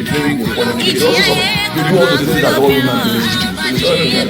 preparing for the meeting. Also, you do all the things that all women do.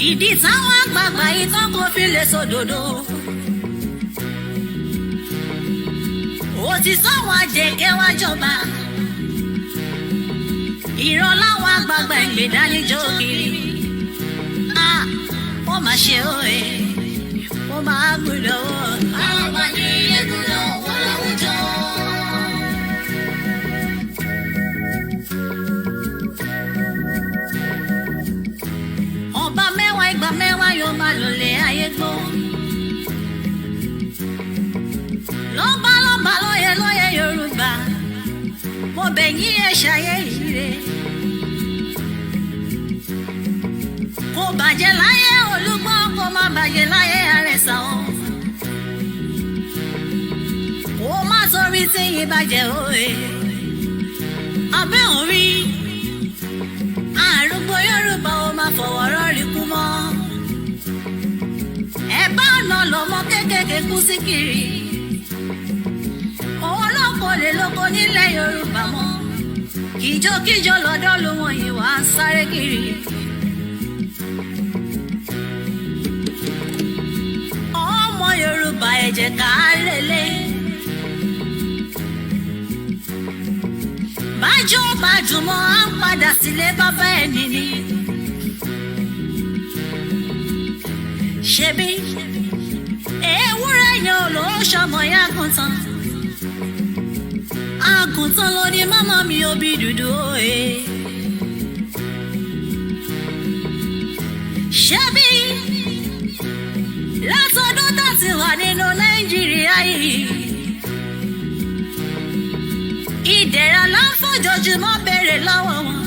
Ìdí táwọn àgbààgbà ìtàn kò fi lè sòdodo. Ó ti sọ́wọ́n àjẹkẹ́ wá jọba. Ìran láwọn àgbààgbà ìgbèdánijọ́ kiri. Ó máa ṣe òye, ó máa gbúdọ̀ wọ̀. Àwọn ọmọ ní ẹgbùdọ̀ wọ́n láwùjọ. Ọba mẹ́wàá ìgbà mẹ́wàá yóò máa lòlẹ̀ ayé gbó. Lọ́ba bàjẹ́ láyé olúgbọ́n kó má bàjẹ́ láyé àrẹ̀sà o. Kó má torí téyìn bàjẹ́ òye. Abẹ́ orí àrùgbó Yorùbá ó máa fọwọ́ rọ́ọ̀rì kú mọ́. Ẹ̀bá ọ̀nà lọ́mọ kékèké kú sí kiri. Òun lọ́kọ̀ lè lóko nílẹ̀ Yorùbá mọ́. Kíjokíjo lọ́dọ̀ ló wọ̀n yìí wá ń sáré kiri. Ọmọ Yorùbá ẹ jẹ́ ká lélẹ̀. Bájọ́ bájúmọ́ á ń padà sílé bàbá ẹni ni. Ṣebí ewúrẹ́ yẹn ò lọ ṣọmọ yá àgùntàn. Àgùntàn ló ní màmá mi òbí dúdú òye. Ṣebí látọdún tá ti wà nínú Nàìjíríà yìí. Ìdẹ̀ra là ń fojoojúmọ́ béèrè lọ́wọ́ wọn.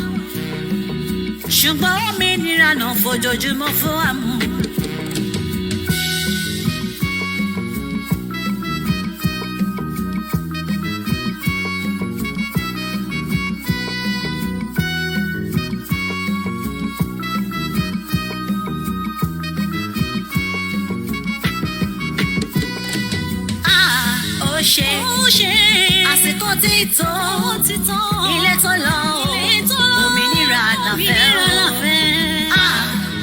Ṣùgbọ́n òmìnira náà fojoojúmọ́ fún wa mú. Àsìkò ti tó ilé tó lọ òmìnira làfẹ́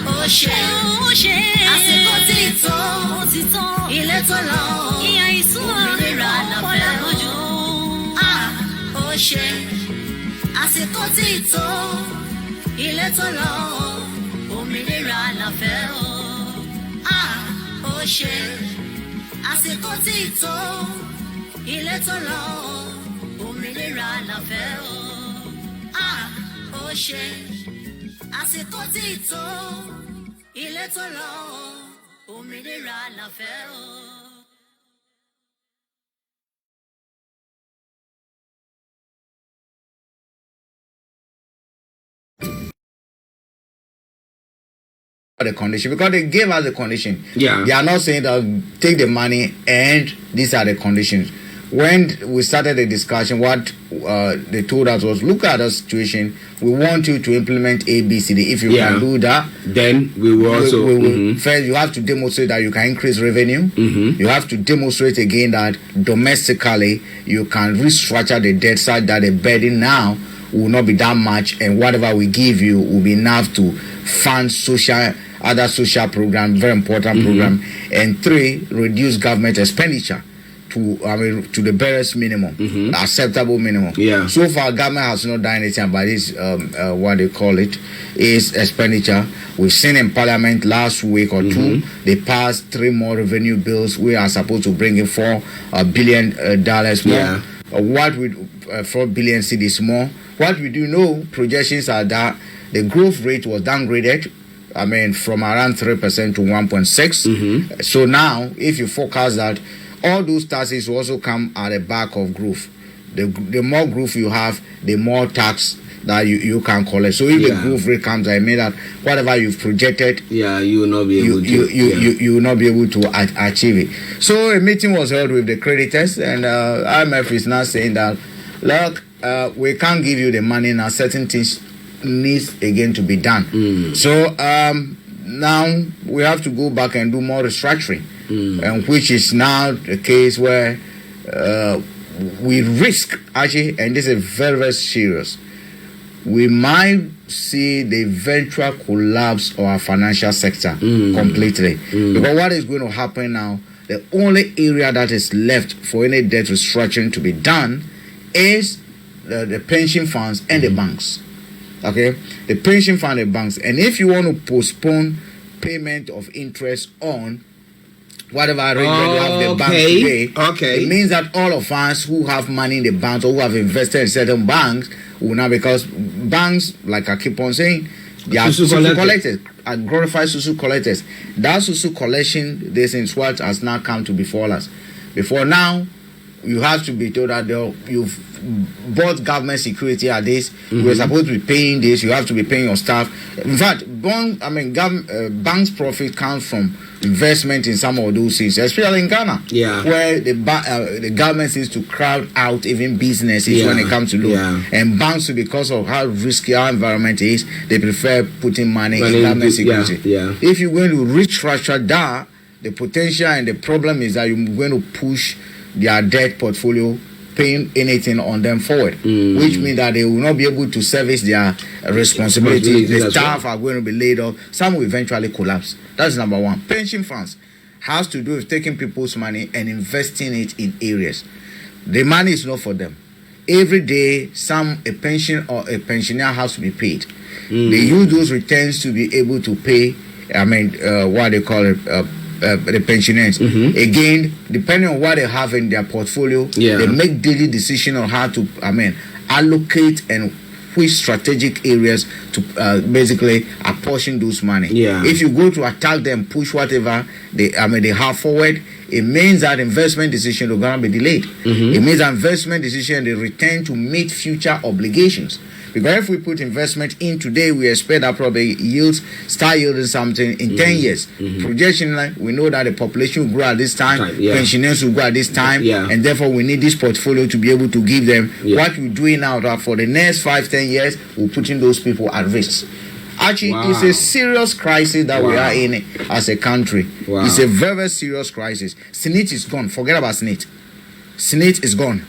ó ṣe àsìkò ti tó ilé tó lọ òmìnira làfẹ́ ó ṣe àsìkò ti tó ilé tó lọ òmìnira làfẹ́ ó ṣe àsìkò ti tó. Ilé tó lọ òmìnira làfẹ́ ó ṣe àsìkò tí tó. Ilé tó lọ òmìnira làfẹ́ The condition, because they gave us the condition. Yeah. They are not saying that take the money and these are the conditions. When we started the discussion, what they told us was, look at the situation. We want you to implement A, B, C, D. If you can do that, then we will also. First, you have to demonstrate that you can increase revenue. You have to demonstrate again that domestically you can restructure the debt such that the burden now will not be that much, and whatever we give you will be enough to fund other social program, very important program. And 3, reduce government expenditure to the barest minimum, acceptable minimum. Yeah. So far, government has not done anything about this. What they call it is expenditure. We've seen in Parliament last week or 2, they passed 3 more revenue bills. We are supposed to bring in $4 billion more. What we 4 billion cedis more. What we do know, projections are that the growth rate was downgraded. From around 3% to 1.6. So now, if you forecast that, all those taxes will also come at the back of growth. The more growth you have, the more tax that you can collect. So if the growth rate comes, I mean that whatever you've projected, you will not be able you will not be able to achieve it. So a meeting was held with the creditors, and IMF is now saying that, look, we can't give you the money now. Certain things needs again to be done. So now we have to go back and do more restructuring, and which is now the case where we risk actually, and this is very, very serious. We might see the eventual collapse of our financial sector completely. Because what is going to happen now, the only area that is left for any debt restructuring to be done is the pension funds and the banks. Okay, the pension fund and banks. And if you want to postpone payment of interest on whatever arrangement you have the bank today, it means that all of us who have money in the banks or who have invested in certain banks will now, because banks, like I keep on saying, they are susu collectors and glorified susu collectors. That susu collection, this is what has now come to befall us. Before now, you have to be told that you've bought government security at this. You're supposed to be paying this. You have to be paying your staff. In fact, banks' profit comes from investment in some of those things, especially in Ghana, where the government seems to crowd out even businesses when it comes to loan. And banks, because of how risky our environment is, they prefer putting money in government security. If you're going to restructure that, the potential and the problem is that you're going to push their debt portfolio, paying anything on them forward, which means that they will not be able to service their responsibilities. The staff are going to be laid off. Some will eventually collapse. That's number one. Pension funds has to do with taking people's money and investing it in areas. The money is not for them. Every day, a pension or a pensioner has to be paid. They use those returns to be able to pay, what they call it, the pensioners. Again, depending on what they have in their portfolio, they make daily decision on how to allocate and which strategic areas to basically apportion those money. If you go to attack them, push whatever they have forward, it means that investment decision are going to be delayed. It means that investment decision they return to meet future obligations. Because if we put investment in today, we expect that probably start yielding something in 10 years. Projection, we know that the population will grow at this time, pensioners will grow at this time, and therefore we need this portfolio to be able to give them what we're doing now that for the next 5-10 years, we're putting those people at risk. Actually, it's a serious crisis that we are in as a country. It's a very, very serious crisis. SNIT is gone. Forget about SNIT. SNIT is gone.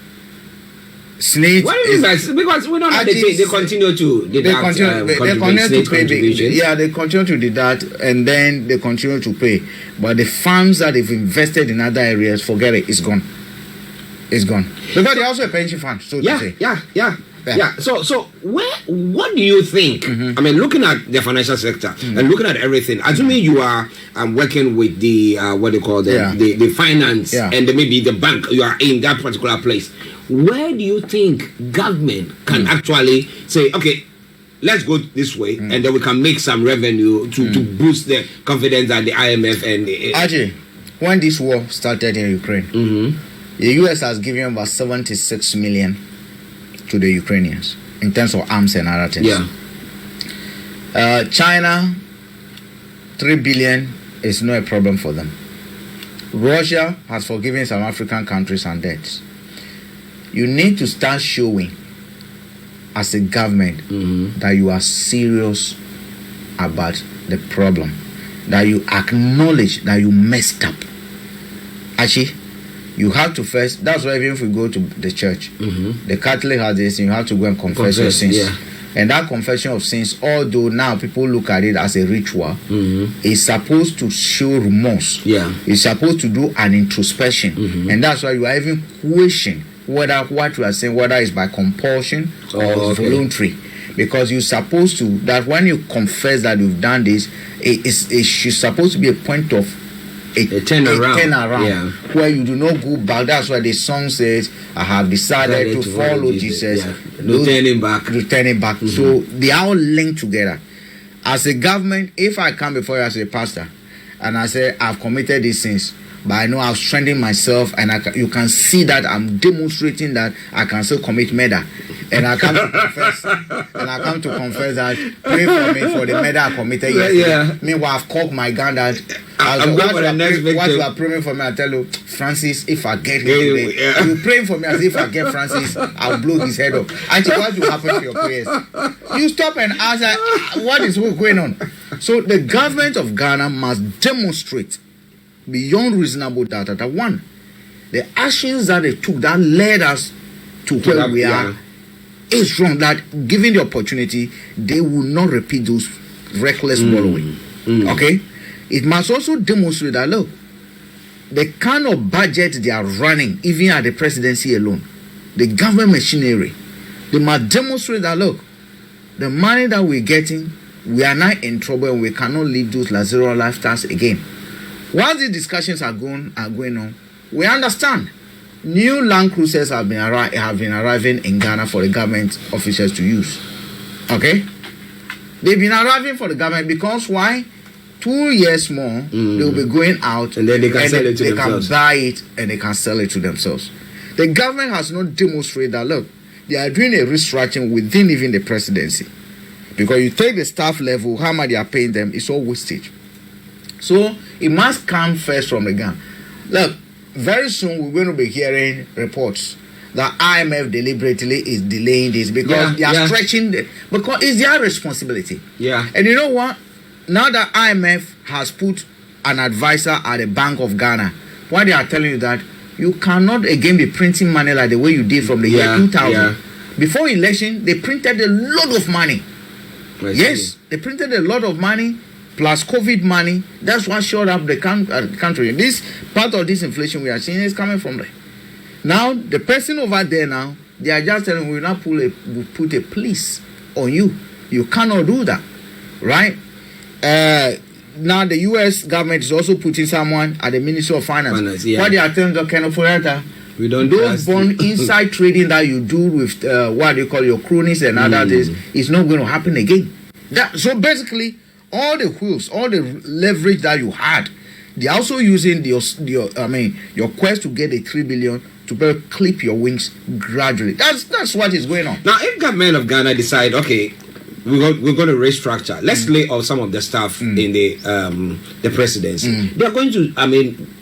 SNIT because we don't have they continue to deduct they continue to deduct and then they continue to pay. But the funds that they've invested in other areas, forget it, it's gone. It's gone. Because they're also a pension fund, so to say. So what do you think? I mean, looking at the financial sector and looking at everything, assuming you are working with the what they call the finance and maybe the bank, you are in that particular place. Where do you think government can actually say, okay, let's go this way, and then we can make some revenue to boost the confidence that the IMF and Archie, when this war started in Ukraine, the US has given about 76 million to the Ukrainians in terms of arms and other things. China, 3 billion is not a problem for them. Russia has forgiven some African countries and debts. You need to start showing as a government that you are serious about the problem, that you acknowledge that you messed up. Actually, you have to first, that's why even if we go to the church, the Catholic has this, you have to go and confess your sins. And that confession of sins, although now people look at it as a ritual, is supposed to show remorse. It's supposed to do an introspection. And that's why you are even questioning whether what you are saying, whether it's by compulsion or voluntary. Because you're supposed to, that when you confess that you've done this, it's supposed to be a point of a turnaround where you do not go back. That's why the song says, I have decided to follow Jesus. No turning back. So they are all linked together. As a government, if I come before you as a pastor and I say, I've committed these sins, but I know I've strengthened myself, and you can see that I'm demonstrating that I can still commit murder. And I come to confess, that pray for me for the murder I committed yesterday. Meanwhile, I've cocked my gun that what you are praying for me, I tell you, Francis, if I get him today, you praying for me as if I get Francis, I'll blow his head off. Actually, what will happen to your prayers? You stop and ask, what is going on? So the government of Ghana must demonstrate beyond reasonable doubt that one, the actions that they took that led us to where we are is wrong. That given the opportunity, they will not repeat those reckless borrowing. Okay, it must also demonstrate that look, the kind of budget they are running, even at the presidency alone, the government machinery, they must demonstrate that look, the money that we're getting, we are not in trouble and we cannot live those luxurious lifestyles again. While these discussions are going on, we understand new land cruisers have been arriving in Ghana for the government officials to use. Okay? They've been arriving for the government because why? 2 years more, they'll be going out and then they can sell it to themselves. They can buy it and they can sell it to themselves. The government has not demonstrated that, look, they are doing a restructuring within even the presidency. Because you take the staff level, how much they are paying them, it's all wastage. So it must come first from the gun. Look, very soon we're going to be hearing reports that IMF deliberately is delaying this because they are stretching because it's their responsibility. Yeah. And you know what? Now that IMF has put an advisor at the Bank of Ghana, why they are telling you that you cannot again be printing money like the way you did from the year 2000. Yeah. Before election, they printed a lot of money. Yes, they printed a lot of money plus COVID money. That's what showed up the country. This part of this inflation we are seeing is coming from there. Now the person over there now, they are just telling we now put a police on you. You cannot do that, right? Now the U.S. government is also putting someone at the Ministry of Finance. What they are telling the Kenofurata, we don't those bond inside trading that you do with what you call your cronies and other things is not going to happen again. So basically, all the wheels, all the leverage that you had, they're also using your quest to get a 3 billion to clip your wings gradually. That's what is going on. Now, if government of Ghana decide, okay, we're going to restructure. Let's lay off some of the staff in the presidency. They're going to,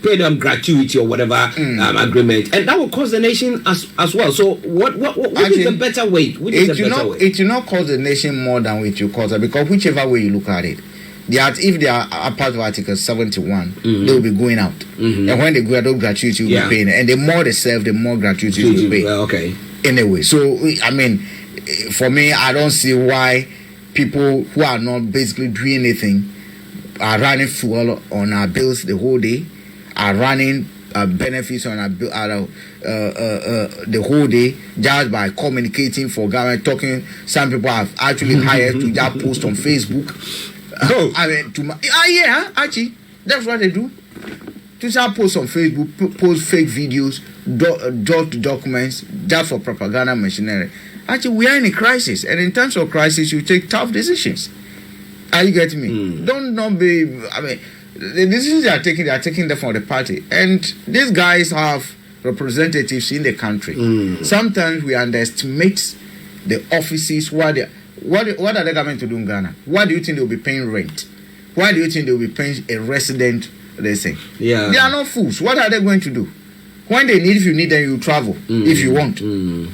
pay them gratuity or whatever agreement, and that will cost the nation as well. So, what is the better way? It will not cost the nation more than it will cost, because whichever way you look at it, if they are a part of Article 71, they will be going out, and when they go out, those gratuity will be paying, and the more they serve, the more gratuity will pay. Okay. Anyway, so for me, I don't see why people who are not basically doing anything are running fuel on our bills the whole day, are running benefits on our the whole day just by communicating for government, talking. Some people have actually hired to just post on Facebook. Archie, that's what they do. To just post on Facebook, post fake videos, documents, just for propaganda machinery. Actually, we are in a crisis, and in terms of crisis, you take tough decisions. Are you getting me? Don't not be. The decisions they are taking them from the party, and these guys have representatives in the country. Sometimes we underestimate the offices. What are they coming to do in Ghana? Why do you think they'll be paying rent? Why do you think they'll be paying a resident? They say, they are not fools. What are they going to do? When they need, if you need them, you travel. If you want,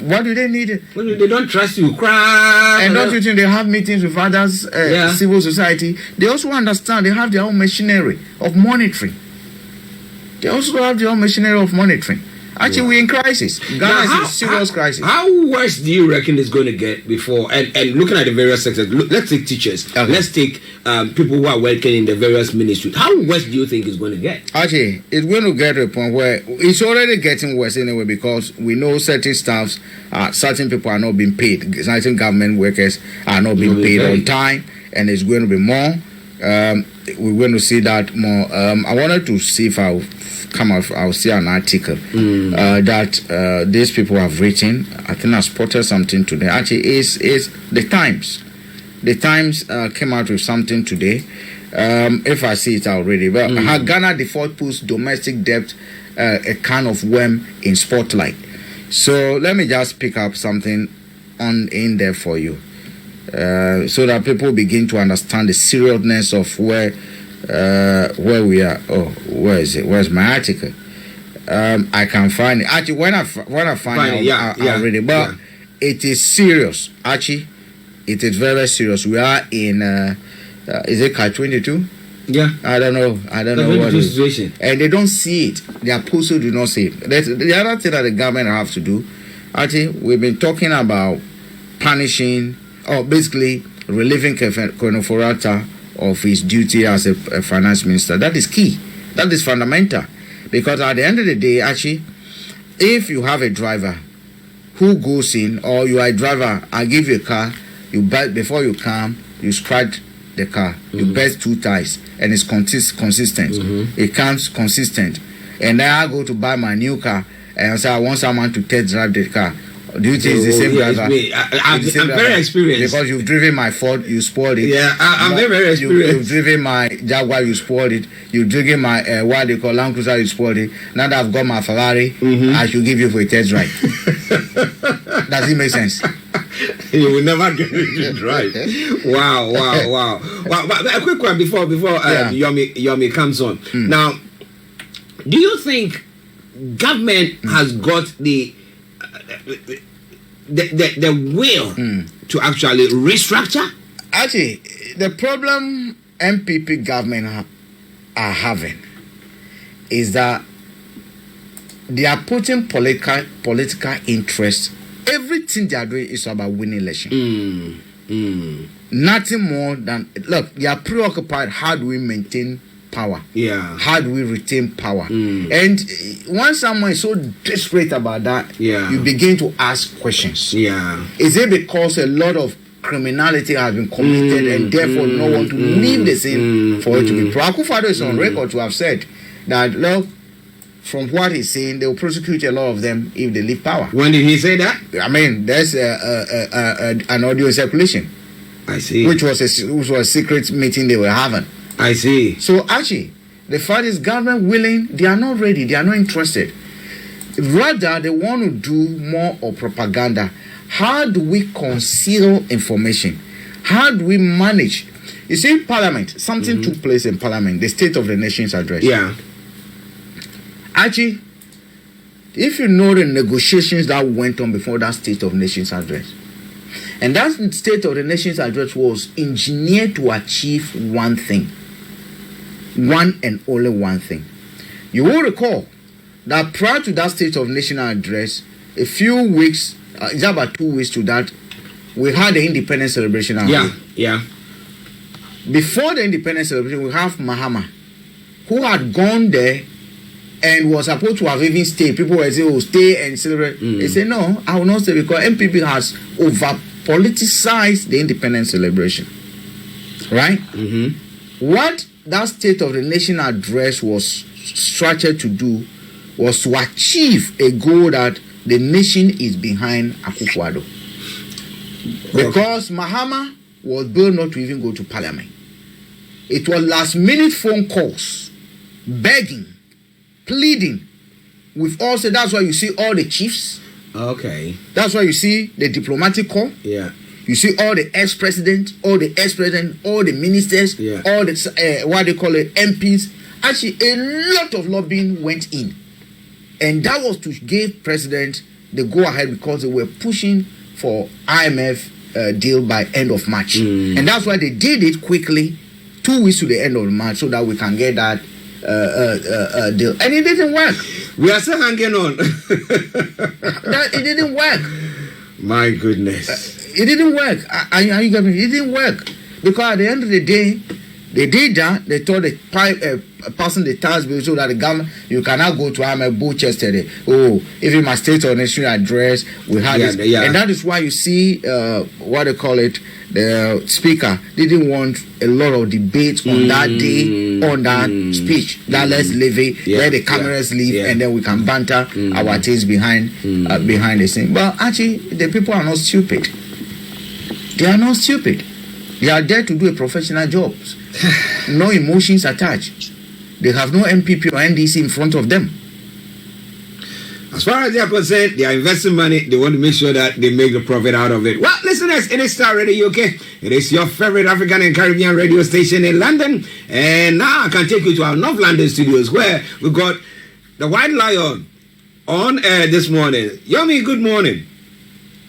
what do they need? Well, they don't trust you. Cry. And don't you think they have meetings with others, civil society? They also understand they have their own machinery of monitoring. Actually, we're in crisis. Ghana is in serious crisis. How worse do you reckon it's going to get before? And looking at the various sectors, let's take teachers. Okay. Let's take people who are working in the various ministries. How worse do you think it's going to get? Actually, it's going to get to a point where it's already getting worse anyway, because we know certain staffs, certain people are not being paid. Certain government workers are not being paid on time, and it's going to be more. We're going to see that more. I wanted to see if I'll see an article that these people have written. I think I spotted something today. Actually, is the Times. The Times came out with something today. If I see it already, but Ghana default puts domestic debt a kind of worm in spotlight. So let me just pick up something in there for you, so that people begin to understand the seriousness of where we are. Oh, where is it? Where's my article? I can find it. Actually, when I find it, I'll read it. But it is serious. Actually, it is very serious. We are in. Is it Car 22? Yeah. I don't know what it is. And they don't see it. The apostles do not see it. That's the other thing that the government have to do. Actually, we've been talking about punishing, or basically relieving Konoforata of his duty as a finance minister. That is key. That is fundamental. Because at the end of the day, actually, if you have a driver who goes in, or you are a driver, I give you a car, you buy before you come, you scratch the car, you best 2 tires, and it's consistent. It comes consistent. And then I go to buy my new car, and I say I want someone to test drive the car. Do you think it's the same driver? I'm very experienced. Because you've driven my Ford, you spoiled it. Yeah, I'm very experienced. You've driven my Jaguar, you spoiled it. You've driven my what they call Land Cruiser, you spoiled it. Now that I've got my Ferrari, I should give you for a test drive. Does it make sense? You will never get it right. Wow. But a quick one before Yomi comes on. Now, do you think government has got the will to actually restructure? Actually, the problem MPP government are having is that they are putting political interest. Everything they are doing is about winning election. Nothing more than, look, they are preoccupied. How do we maintain power? Yeah. How do we retain power? And once someone is so desperate about that, you begin to ask questions. Yeah. Is it because a lot of criminality has been committed and therefore no one to leave the scene for it to be? Akufo-Addo is on record to have said that, look, from what he's saying, they will prosecute a lot of them if they leave power. When did he say that? I mean, there's an audio circulation. I see. Which was a secret meeting they were having. I see. So actually, the fact is government willing, they are not ready, they are not interested. Rather, they want to do more of propaganda. How do we conceal information? How do we manage? You see, in Parliament, something took place in Parliament, the State of the Nation's address. Yeah. Actually, if you know the negotiations that went on before that State of the Nation's address, and that State of the Nation's address was engineered to achieve one thing. One and only one thing. You will recall that prior to that State of the Nation address, a few weeks, it's about 2 weeks to that, we had the independence celebration. Yeah. Before the independence celebration, we have Mahama, who had gone there and was supposed to have even stayed. People were saying, oh, stay and celebrate. He said, no, I will not stay because MPP has over-politicized the independence celebration. Right? What that State of the Nation address was structured to do was to achieve a goal that the nation is behind Akufo-Addo. Because Mahama was billed not to even go to Parliament. It was last-minute phone calls, begging, pleading. We've all said that's why you see all the chiefs. Okay. That's why you see the diplomatic corps. Yeah. You see all the ex-president, all the ministers, all the what they call it, MPs. Actually, a lot of lobbying went in, and that was to give president the go-ahead because they were pushing for IMF deal by end of March, and that's why they did it quickly, 2 weeks to the end of March, so that we can get that deal, and it didn't work. We are still hanging on. It didn't work. My goodness. It didn't work. You got me? It didn't work because at the end of the day, they did that. They told the passing the tax bill so that the government, you cannot go to IMF both yesterday. Oh, even my State of Nation address, we had this, and that is why you see what they call it. The speaker didn't want a lot of debate on that day on that speech. That let's leave it, let the cameras leave, and then we can banter our things behind the scene. But actually, the people are not stupid. They are not stupid. They are there to do a professional job. No emotions attached. They have no MPP or NDC in front of them. As far as they are concerned, they are investing money. They want to make sure that they make the profit out of it. Well, listeners, it is Starr Radio UK. It is your favorite African and Caribbean radio station in London. And now I can take you to our North London studios where we got the White Lion on air this morning. Yomi, good morning.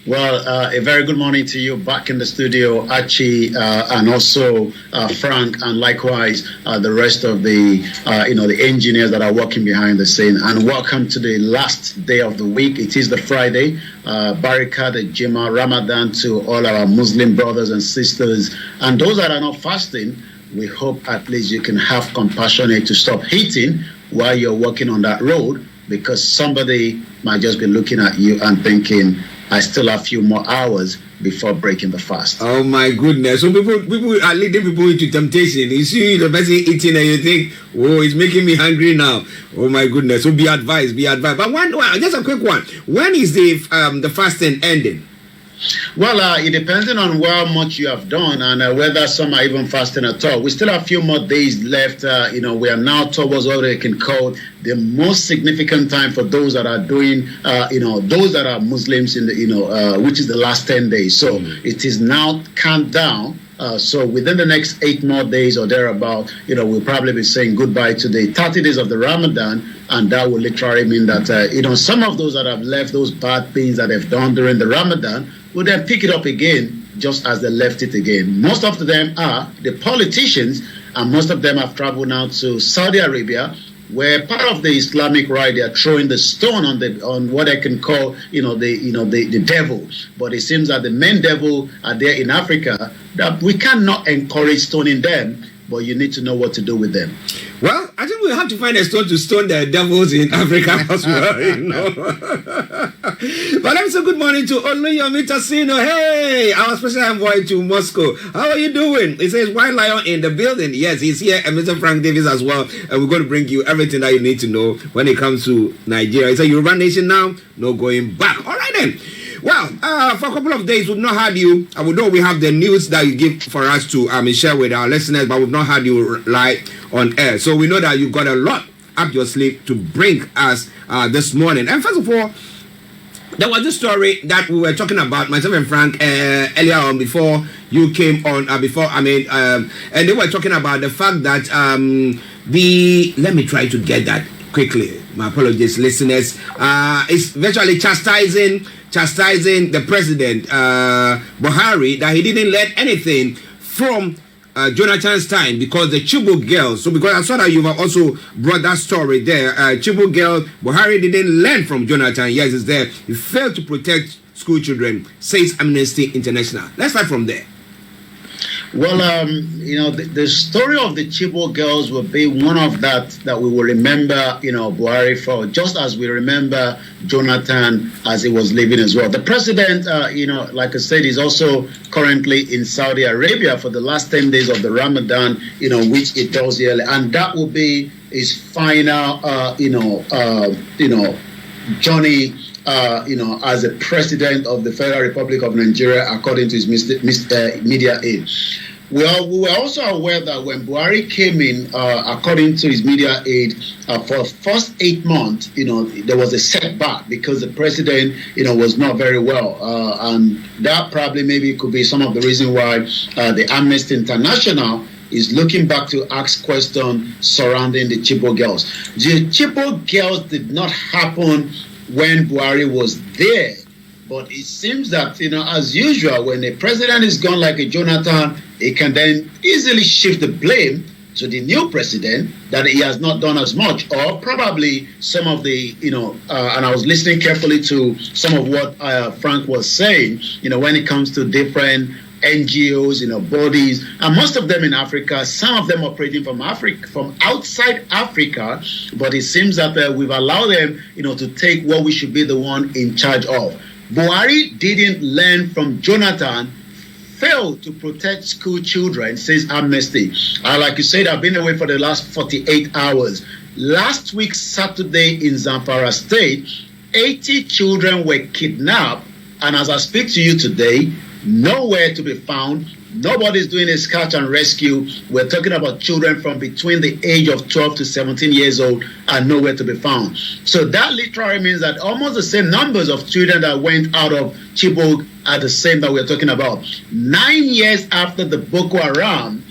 Well, a very good morning to you back in the studio, Archie, and also Frank, and likewise the rest of the the engineers that are working behind the scene. And welcome to the last day of the week. It is the Friday. Barakah, the Juma, Ramadan to all our Muslim brothers and sisters, and those that are not fasting. We hope at least you can have compassion to stop eating while you're walking on that road, because somebody might just be looking at you and thinking, I still have a few more hours before breaking the fast. Oh my goodness! So people are leading people into temptation. You see the person eating and you think, oh, it's making me hungry now. Oh my goodness! So be advised. But one, just a quick one. When is the fasting ending? Well, it depends on how much you have done and whether some are even fasting at all. We still have a few more days left. We are now towards what they can call the most significant time for those that are doing, those that are Muslims in the, which is the last 10 days. So it is now countdown. So within the next 8 more days or thereabout, we'll probably be saying goodbye to the 30 days of the Ramadan, and that will literally mean that, some of those that have left those bad things that they've done during the Ramadan will then pick it up again just as they left it again. Most of them are the politicians, and most of them have traveled now to Saudi Arabia, where part of the Islamic right, they are throwing the stone on what I can call, the devil. But it seems that the main devil are there in Africa, that we cannot encourage stoning them, but you need to know what to do with them. Well, I think we'll have to find a stone to stone the devils in Africa as well, But I'm so good morning to Olayomi Tassino. Hey, our special envoy to Moscow. How are you doing? It says White Lion in the building. Yes, he's here. And Mr. Frank Davis as well. And we're going to bring you everything that you need to know when it comes to Nigeria. It's a Yoruba nation now. No going back. All right then. Well, for a couple of days, we've not had you. We know we have the news that you give for us to share with our listeners, but we've not had you live on air. So we know that you've got a lot up your sleeve to bring us this morning. And first of all, there was this story that we were talking about, myself and Frank, earlier on before you came on, and they were talking about the fact that let me try to get that quickly. My apologies, listeners. It's virtually chastising the president, Buhari, that he didn't learn anything from Jonathan's time, because the Chibok girls, so because I saw that you've also brought that story there, Chibok girl, Buhari didn't learn from Jonathan. Yes, it's there. He failed to protect school children, says Amnesty International. Let's start from there. Well, the story of the Chibok girls will be one of that we will remember, Buhari for, just as we remember Jonathan as he was living as well. The president, like I said, is also currently in Saudi Arabia for the last 10 days of the Ramadan, which it does yearly. And that will be his final, journey, as a president of the Federal Republic of Nigeria, according to his media aid. Well, we were also aware that when Buhari came in, according to his media aid, for the first 8 months, there was a setback because the president, was not very well. And that probably maybe could be some of the reason why the Amnesty International is looking back to ask questions surrounding the Chibok girls. The Chibok girls did not happen when Buhari was there. But it seems that, as usual, when a president is gone like a Jonathan, he can then easily shift the blame to the new president that he has not done as much. Or probably some of the, and I was listening carefully to some of what Frank was saying, when it comes to different NGOs, bodies, and most of them in Africa, some of them operating from outside Africa, but it seems that we've allowed them, to take what we should be the one in charge of. Buhari didn't learn from Jonathan, failed to protect school children, says Amnesty. Like you said, I've been away for the last 48 hours. Last week, Saturday, in Zamfara State, 80 children were kidnapped, and as I speak to you today, nowhere to be found. Nobody's doing a catch and rescue. We're talking about children from between the age of 12 to 17 years old and nowhere to be found. So that literally means that almost the same numbers of children that went out of Chibok are the same that we're talking about. 9 years after the Boko Haram,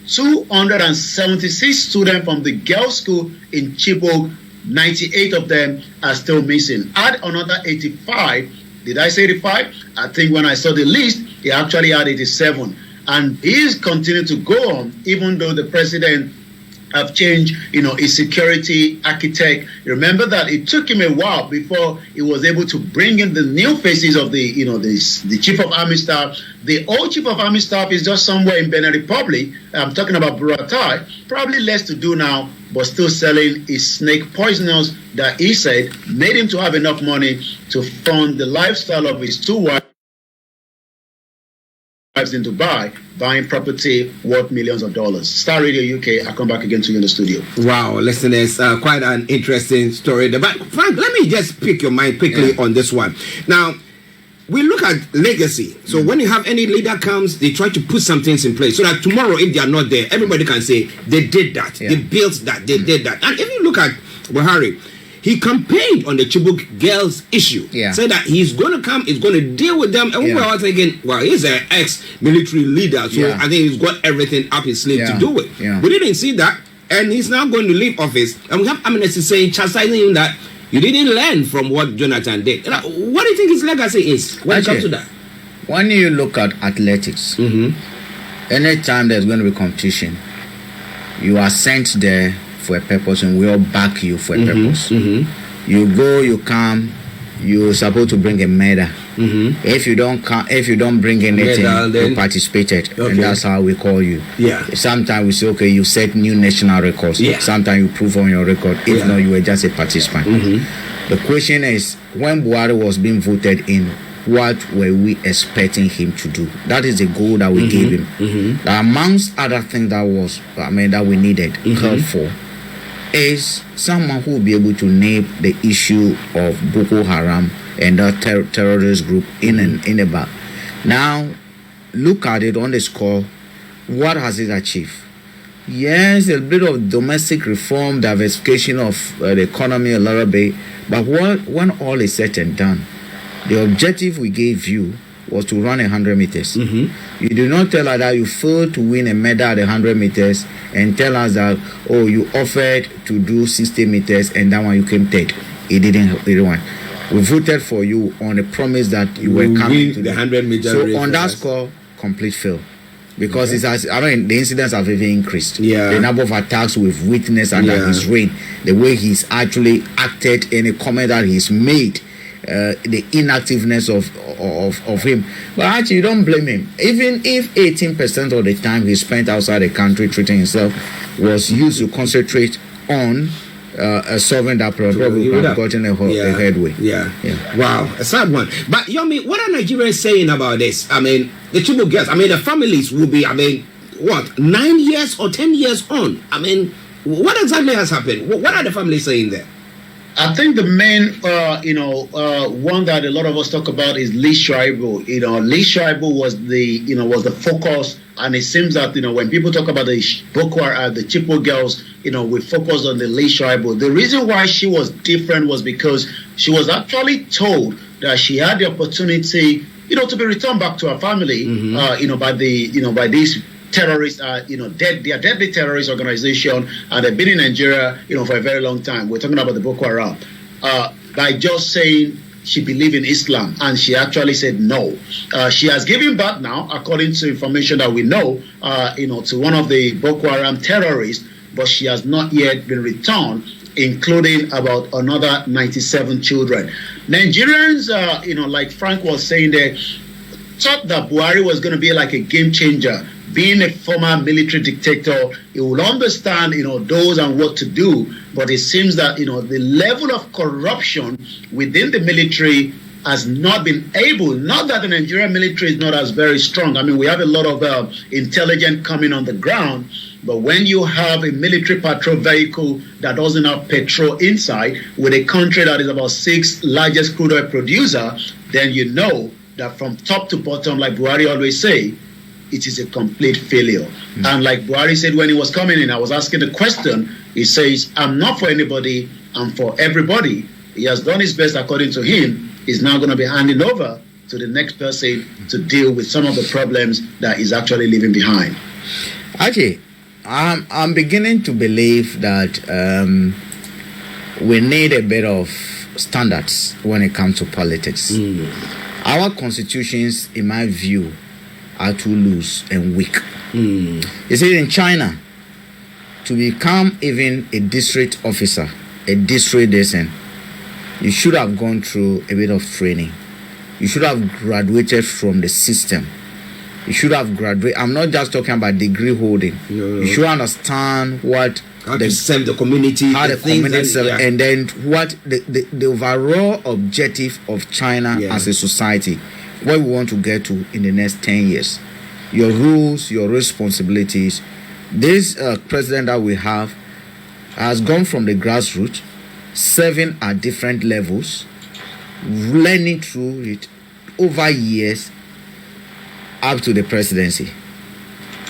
276 students from the girls' school in Chibok, 98 of them are still missing. Add another 85. Did I say 85? I think when I saw the list, he actually had 87. And he's continuing to go on, even though the president have changed, his security architect. Remember that it took him a while before he was able to bring in the new faces of the chief of army staff. The old chief of army staff is just somewhere in Benin Republic. I'm talking about Buratai. Probably less to do now, but still selling his snake poisoners that he said made him to have enough money to fund the lifestyle of his two wives. lives in Dubai, buying property worth millions of dollars. Star Radio UK, I'll come back again to you in the studio. Wow, listeners, quite an interesting story. But Frank, let me just pick your mind quickly on this one. Now, we look at legacy. So when you have any leader comes, they try to put some things in place so that tomorrow, if they are not there, everybody can say they did that, they built that, they did that. And if you look at Buhari, he campaigned on the Chibok girls issue. Said that he's going to come, he's going to deal with them. And we were all thinking, well, he's an ex-military leader, so I think he's got everything up his sleeve to do it. We didn't see that, and he's now going to leave office. And we have Amnesty saying, chastising him that you didn't learn from what Jonathan did. What do you think his legacy is when it comes to that? When you look at athletics, anytime there's going to be competition, you are sent there for a purpose, and we all back you for a purpose. You go, you come, you're supposed to bring a medal. If you don't come, if you don't bring anything, you participated, and that's how we call you. Sometimes we say, okay, you set new national records. Sometimes you prove on your record. If not, you were just a participant. The question is, when Buhari was being voted in, what were we expecting him to do? That is the goal that we gave him. Amongst other things that was, that we needed help for, is someone who will be able to name the issue of Boko Haram and that terrorist group in a back. Now, look at it on the score. What has it achieved? Yes, a bit of domestic reform, diversification of the economy a little bit, but when all is said and done, the objective we gave you was to run 100 meters. You do not tell us that you failed to win a medal at 100 meters and tell us that, oh, you offered to do 60 meters and that one you came third. It didn't want. We voted for you on a promise that you were coming to the 100 meters. So on that score, complete fail. Because it's as, the incidents have even increased. The number of attacks we've witnessed under his reign, the way he's actually acted, any comment that he's made, the inactiveness of him. But actually, you don't blame him. Even if 18% of the time he spent outside the country treating himself was used to concentrate on solving that problem, probably would have gotten a headway. Wow, a sad one. But Yomi, what are Nigerians saying about this? I mean, the Chibok girls, the families will be, 9 years or 10 years on? What exactly has happened? What are the families saying there? I think the main, one that a lot of us talk about is Lee Shuaibu. Lee Shuaibu was the focus, and it seems that when people talk about the the Chibok girls, we focus on the Lee Shuaibu. The reason why she was different was because she was actually told that she had the opportunity, to be returned back to her family, by these terrorists, they are deadly terrorist organization, and they've been in Nigeria, for a very long time. We're talking about the Boko Haram. By just saying she believed in Islam, and she actually said no. She has given back now, according to information that we know, to one of the Boko Haram terrorists, but she has not yet been returned, including about another 97 children. Nigerians, like Frank was saying there, thought that Buhari was going to be like a game changer. Being a former military dictator, he will understand, those and what to do. But it seems that, the level of corruption within the military has not been able, not that the Nigerian military is not as very strong. We have a lot of intelligence coming on the ground. But when you have a military patrol vehicle that doesn't have petrol inside, with a country that is about 6th largest crude oil producer, then you know that from top to bottom, like Buhari always say, it is a complete failure. And like Buhari said when he was coming in, I was asking the question, he says, I'm not for anybody, I'm for everybody. He has done his best according to him. He's now going to be handing over to the next person to deal with some of the problems that he's actually leaving behind. Archie, I'm beginning to believe that we need a bit of standards when it comes to politics. Our constitutions, in my view, are too loose and weak. You see, in China, to become even a district officer, a district descent, you should have gone through a bit of training. You should have graduated from the system. You should have graduated. I'm not just talking about degree holding. You should understand what how to serve the community, how the community serve, and then what the overall objective of China as a society, where we want to get to in the next 10 years. your rules, your responsibilities. This president that we have has gone from the grassroots, serving at different levels, learning through it over years up to the presidency.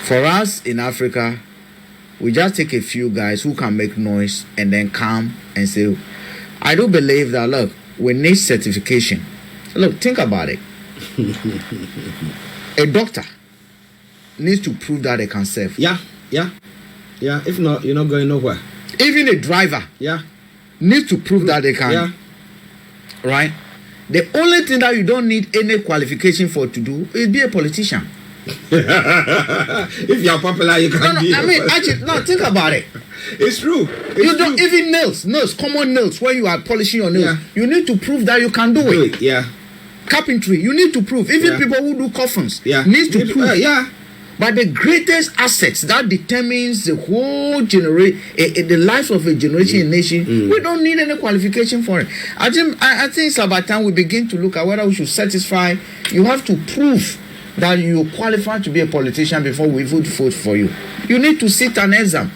For us in Africa, we just take a few guys who can make noise and then come and say, I do believe that, look, we need certification. Look, think about it. A doctor needs to prove that they can serve. Yeah. If not, you're not going nowhere. Even a driver needs to prove that they can. Yeah. Right? The only thing that you don't need any qualification for to do is be a politician. If you're popular, you can be. I mean, actually, no, think about it. It's true. You don't even nails, common nails, when you are polishing your nails, you need to prove that you can do it. Yeah. Carpentry, you need to prove. Even people who do coffins need to prove. But the greatest assets that determines the whole the life of a generation in nation, we don't need any qualification for it. I think it's about time we begin to look at whether we should satisfy. You have to prove that you qualify to be a politician before we vote for you. You need to sit an exam.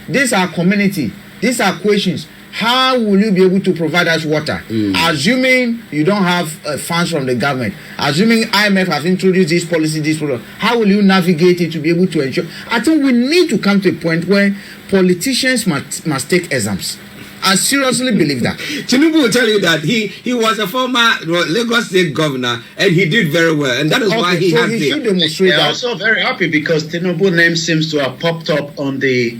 These are community. These are questions. How will you be able to provide us water? Assuming you don't have funds from the government, assuming IMF has introduced this policy, this program, how will you navigate it to be able to ensure? I think we need to come to a point where politicians must take exams. I seriously believe that. Tinubu will tell you that he was a former Lagos State governor and he did very well, and that is why he has it. They're also very happy because Tinubu's name seems to have popped up on the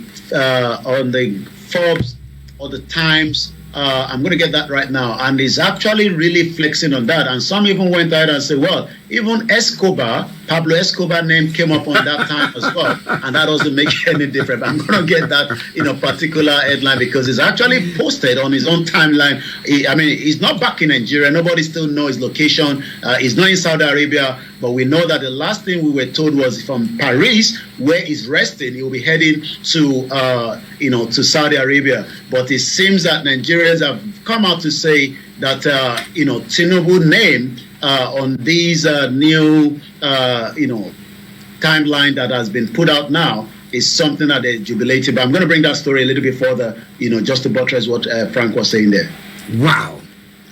Forbes or the Times. I'm going to get that right now, and he's actually really flexing on that. And some even went out and said, well, even Pablo Escobar name came up on that time as well, and that doesn't make any difference. But I'm going to get that particular headline because it's actually posted on his own timeline. He's not back in Nigeria. Nobody still knows his location. He's not in Saudi Arabia, but we know that the last thing we were told was from Paris, where he's resting. He'll be heading to to Saudi Arabia. But it seems that Nigerians have come out to say that Tinubu name on these new timeline that has been put out now is something that they're jubilating. But I'm going to bring that story a little bit further, just to buttress what Frank was saying there. Wow.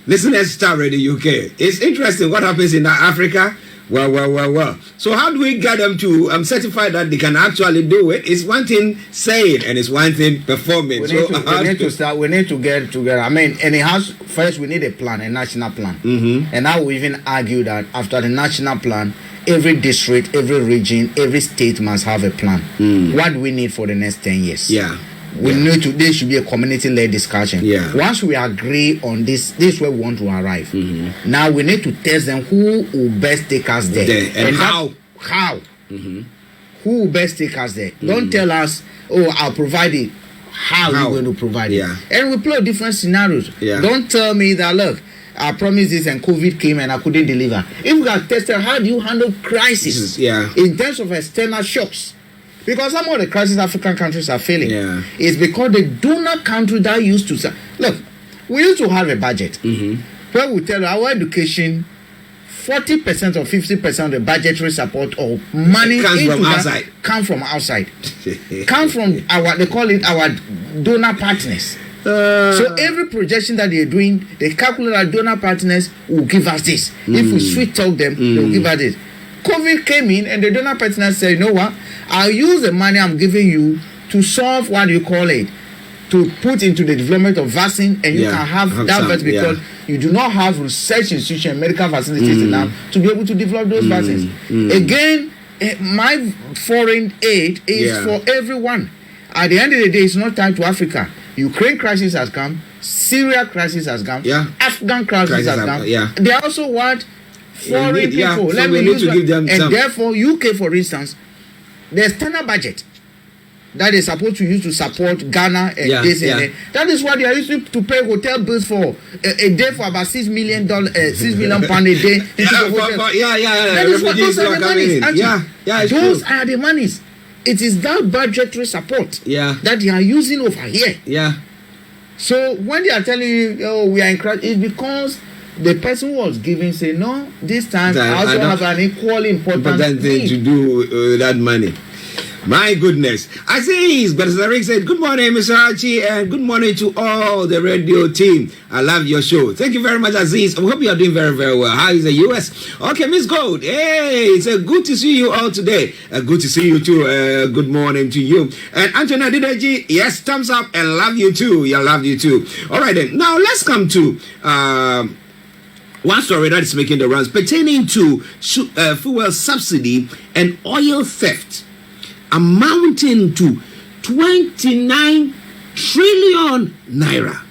Listen to Starr Radio UK. It's interesting what happens in Africa. Well. So how do we get them to certify that they can actually do it? It's one thing saying and it's one thing performing. We need to get together. And it has, first we need a plan, a national plan. And I will even argue that after the national plan, every district, every region, every state must have a plan. What do we need for the next 10 years? There should be a community-led discussion. Once we agree on this is where we want to arrive. Now we need to test them who will best take us there. And how. Who will best take us there? Don't tell us, I'll provide it. How are you going to provide it? And we play different scenarios. Don't tell me that, look, I promised this and COVID came and I couldn't deliver. If we are tested, how do you handle crisis in terms of external shocks? Because some of the crises African countries are failing is because the donor country that used to say, look, we used to have a budget where we tell our education 40% or 50% of the budgetary support or money come from outside. Come from they call it our donor partners. So every projection that they're doing, they calculate our donor partners will give us this. If we sweet talk them, they'll give us this. COVID came in and the donor partners said, you know what? I'll use the money I'm giving you to solve to put into the development of vaccine, and you can have that vaccine because you do not have research institutions and medical facilities enough to be able to develop those vaccines. Again, my foreign aid is for everyone. At the end of the day, it's not tied to Africa. Ukraine crisis has come. Syria crisis has come. Afghan crisis has come. They are also what? Foreign people. So we need to give them some. Therefore, UK, for instance, the external budget that is supposed to use to support Ghana and this and that. That is what they are using to pay hotel bills for a day for about $6 million £6 million a day. That is what those are the monies. Those are the monies. It is that budgetary support that they are using over here. So when they are telling you, we are in crisis, it's because the person who was giving say, no, this time I also have an equally important thing to do with that money. My goodness. Aziz Berzaric said, good morning, Mr. Archie, and good morning to all the radio team. I love your show. Thank you very much, Aziz. I hope you are doing very, very well. How is the US? Okay, Miss Gold. Hey, it's good to see you all today. Good to see you too. Good morning to you. And Anthony Didaji, yes, thumbs up and love you too. Yeah, love you too. All right then. Now let's come to one story that is making the rounds pertaining to fuel subsidy and oil theft, amounting to 29 trillion naira.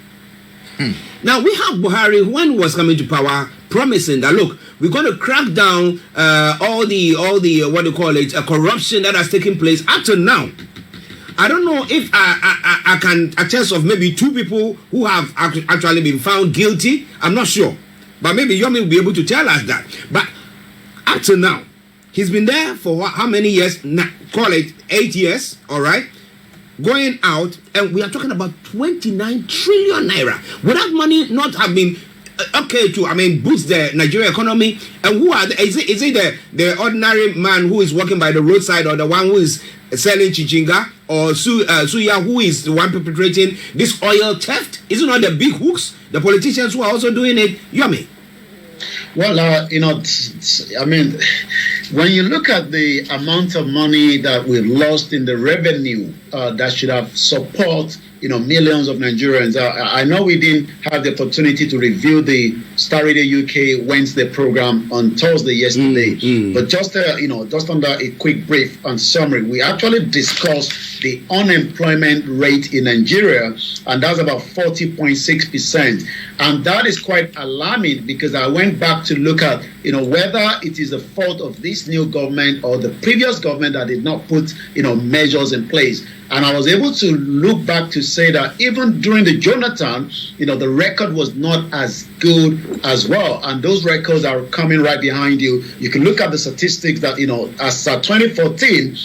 Now we have Buhari, when he was coming to power, promising that look, we're going to crack down all the what do you call it, corruption that has taken place up to now. I don't know if I can attest of maybe 2 people who have actually been found guilty. I'm not sure, but maybe Yomi will be able to tell us that. But up to now, he's been there for how many years? Call it 8 years, all right? Going out, and we are talking about 29 trillion naira. Would that money not have been boost the Nigerian economy? And who are is it the ordinary man who is walking by the roadside, or the one who is selling chichinga, or Suya, who is the one perpetrating this oil theft? Is it not the big hooks, the politicians who are also doing it? Yomi? Well, when you look at the amount of money that we've lost in the revenue that should have support, millions of Nigerians. I know we didn't have the opportunity to review the Starr Radio UK Wednesday program on Thursday yesterday, but just under a quick brief and summary, we actually discussed the unemployment rate in Nigeria, and that's about 40.6%, and that is quite alarming because I went back to look at whether it is the fault of this new government or the previous government that did not put measures in place. And I was able to look back to say that even during the Jonathan, the record was not as good as well. And those records are coming right behind you. You can look at the statistics that, as of 2014,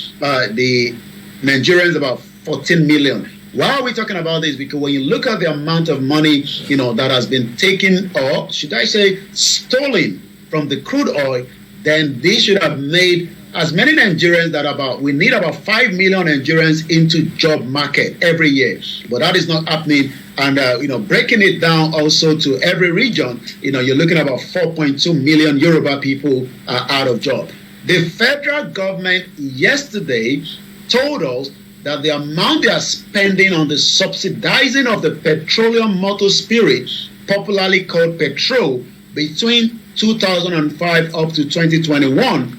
the Nigerians about 14 million. Why are we talking about this? Because when you look at the amount of money, that has been taken, or should I say stolen from the crude oil, then this should have made as many Nigerians we need about 5 million Nigerians into job market every year, but that is not happening. And breaking it down also to every region, you're looking at about 4.2 million Yoruba people are out of job. The federal government yesterday told us that the amount they are spending on the subsidizing of the petroleum motor spirit, popularly called petrol, between 2005 up to 2021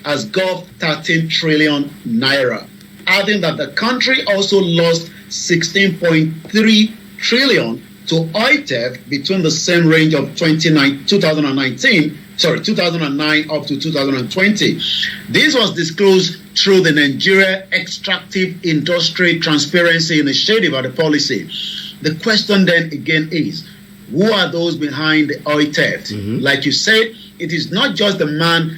has got 13 trillion naira, adding that the country also lost 16.3 trillion to oil theft between the same range of 2009 up to 2020. This was disclosed through the Nigeria Extractive Industry Transparency Initiative or the policy. The question then again is, who are those behind the oil theft? Like you said, it is not just the man,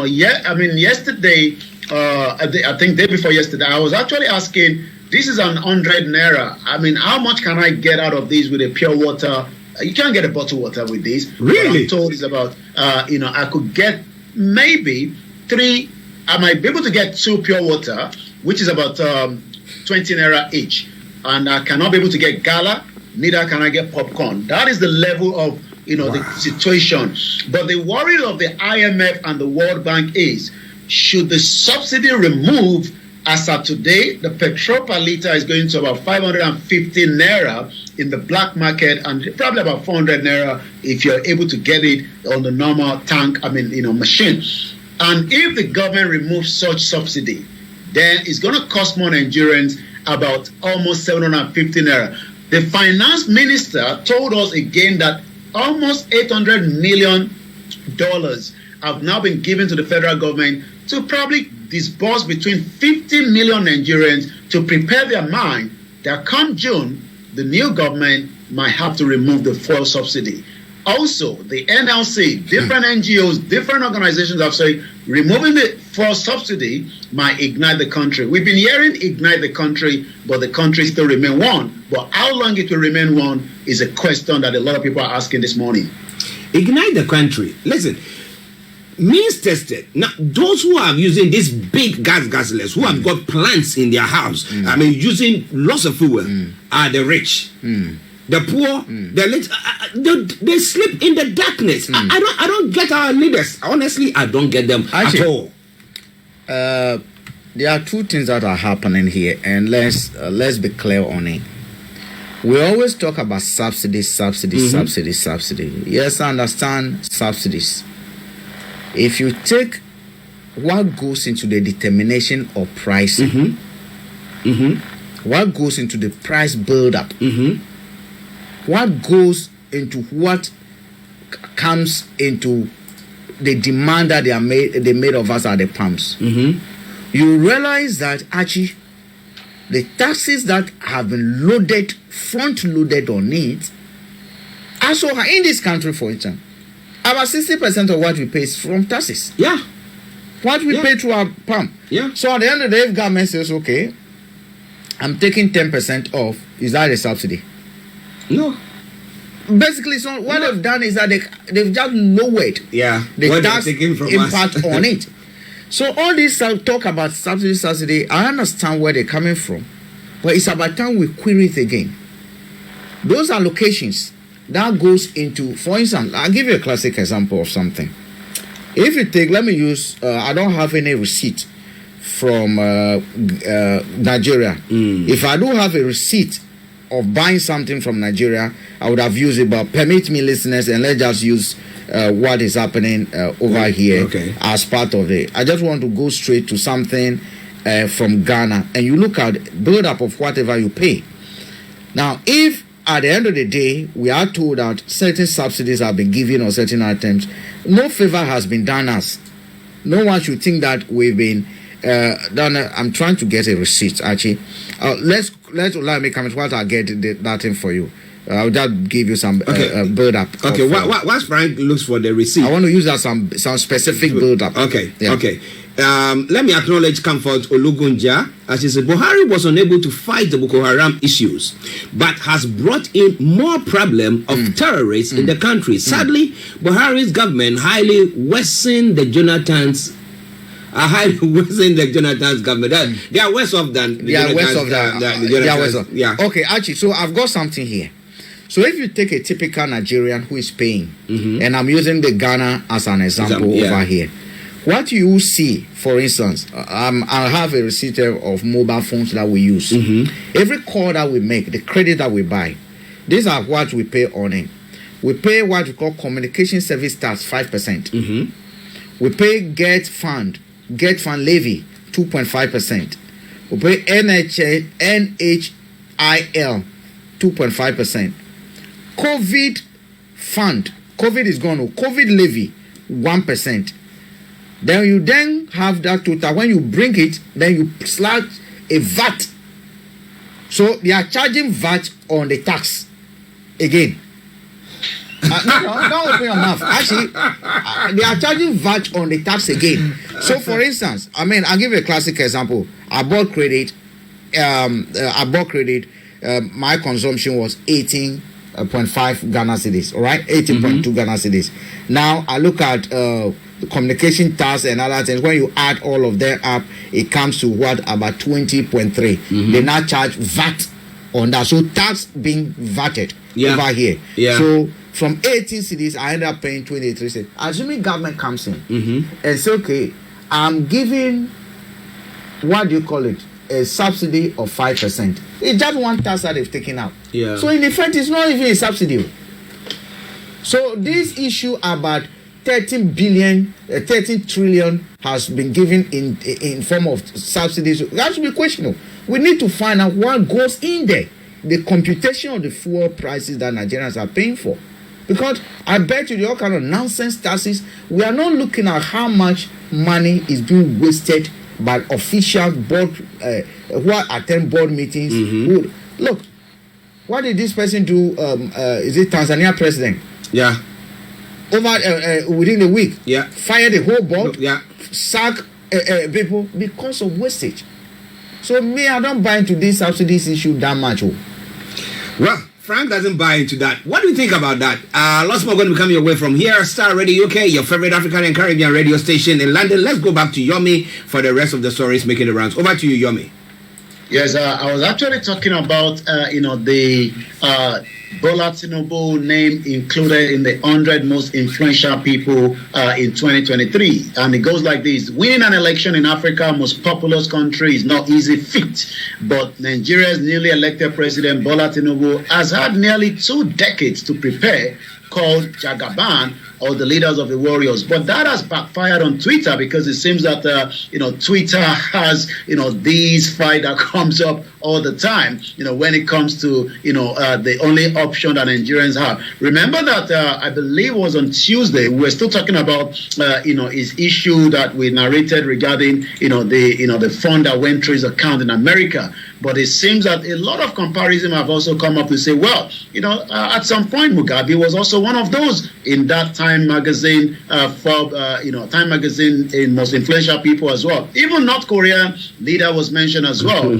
yesterday, I think day before yesterday, I was actually asking, this is an 100 naira. How much can I get out of this with a pure water? You can't get a bottled water with this. Really? What I'm told is about, I could get maybe 3, I might be able to get 2 pure water, which is about 20 naira each. And I cannot be able to get gala, neither can I get popcorn. That is the level of the situation. But the worry of the IMF and the World Bank is, should the subsidy remove, as of today, the petrol per liter is going to about 550 naira in the black market, and probably about 400 naira if you're able to get it on the normal tank, machine. And if the government removes such subsidy, then it's going to cost more Nigerians about almost 750 naira. The finance minister told us again that almost $800 million have now been given to the federal government to probably disburse between 50 million Nigerians to prepare their mind that come June, the new government might have to remove the fuel subsidy. Also, the NLC, different NGOs, different organizations have said removing the fuel subsidy might ignite the country. We've been hearing ignite the country, but the country still remain one. But how long it will remain one is a question that a lot of people are asking this morning. Ignite the country. Listen, means tested. Now, those who are using these big gasless, who have got plants in their house, I mean, using lots of fuel, are the rich. The poor, they sleep in the darkness. I don't get our leaders. Honestly, I don't get them at all. There are two things that are happening here, and let's be clear on it. We always talk about subsidy. Yes, I understand subsidies. If you take what goes into the determination of pricing, what goes into the price build-up, what goes into what comes into the demand that they made of us at the pumps, you realize that actually the taxes that have been front-loaded on it, also in this country, for instance, about 60% of what we pay is from taxes. Yeah. What we pay through our pump. Yeah. So at the end of the day, if government says, okay, I'm taking 10% off, is that a subsidy? No. Basically, so what they've done is that they've just lowered the tax impact on it. So all this talk about subsidy, I understand where they're coming from, but it's about time we query it again. Those allocations that goes into, for instance, I'll give you a classic example of something. If you take, let me use, I don't have any receipt from Nigeria. If I do have a receipt of buying something from Nigeria, I would have used it, but permit me, listeners, and let's just use what is happening over here as part of it. I just want to go straight to something from Ghana, and you look at build up of whatever you pay. Now, if at the end of the day we are told that certain subsidies have been given on certain items, no favor has been done us. No one should think that we've been done. I'm trying to get a receipt, Archie. Let's allow me comment while I get that thing for you. I'll just give you some build up. Okay, once Frank looks for the receipt, I want to use that some specific build up. Okay, okay. Let me acknowledge Comfort Olugunja, as she said, Buhari was unable to fight the Boko Haram issues, but has brought in more problem of terrorists in the country. Sadly, Buhari's government highly worsened the Jonathan's government. They are worse off than the Jonathan's. Yeah. Okay, Archie, so I've got something here. So if you take a typical Nigerian who is paying, and I'm using the Ghana as an example over here, what you see, for instance, I have a receipt of mobile phones that we use. Every call that we make, the credit that we buy, these are what we pay on it. We pay what we call communication service tax, 5%. We pay get fund levy, 2.5%. We pay NHIL, 2.5%. COVID fund, COVID is gone. COVID levy, 1%. Then you have that total. When you bring it, then you slash a VAT. So they are charging VAT on the tax again. Don't open your mouth. Actually, they are charging VAT on the tax again. So, for instance, I mean, I'll give you a classic example. I bought credit. My consumption was 18.5 Ghana cedis. All right, 18.2 Ghana cedis. Now I look at the communication tax and other things. When you add all of them up, it comes to what, about 20.3. They now charge VAT on that. So tax being VATed over here. So from 18 cedis, I end up paying 23 cedis. Assuming government comes in and say, okay, I'm giving, what do you call it, a subsidy of 5%. It's just one tax that they've taken out. So in effect, it's not even a subsidy. So this issue about 13 trillion has been given in form of subsidies. That should be questionable. We need to find out what goes in there, the computation of the fuel prices that Nigerians are paying for. Because I bet you all kind of nonsense taxes, we are not looking at how much money is being wasted by official board who attend board meetings. Look, what did this person do? Is it Tanzania president? Over within a week, fire the whole board, sack people because of wastage. So me, I don't buy into this subsidies issue that much. Well, Frank doesn't buy into that. What do you think about that? Lots more going to be coming your way from here. Starr Radio UK, your favorite African and Caribbean radio station in London. Let's go back to Yomi for the rest of the stories making the rounds. Over to you, Yomi. Yes, I was actually talking about, the Bola Tinubu name included in the 100 most influential people in 2023. And it goes like this. Winning an election in Africa's most populous country is not easy feat. But Nigeria's newly elected president, Bola Tinubu, has had nearly 2 decades to prepare, called Jagaban, or the leaders of the warriors. But that has backfired on Twitter, because it seems that, Twitter has, these fight that comes up all the time, when it comes to, the only option that Nigerians have. Remember that I believe it was on Tuesday, we were still talking about, his issue that we narrated regarding, the fund that went through his account in America. But it seems that a lot of comparisons have also come up to say, well, at some point, Mugabe was also one of those in that Time magazine, Time magazine in most influential people as well. Even North Korean leader was mentioned as well.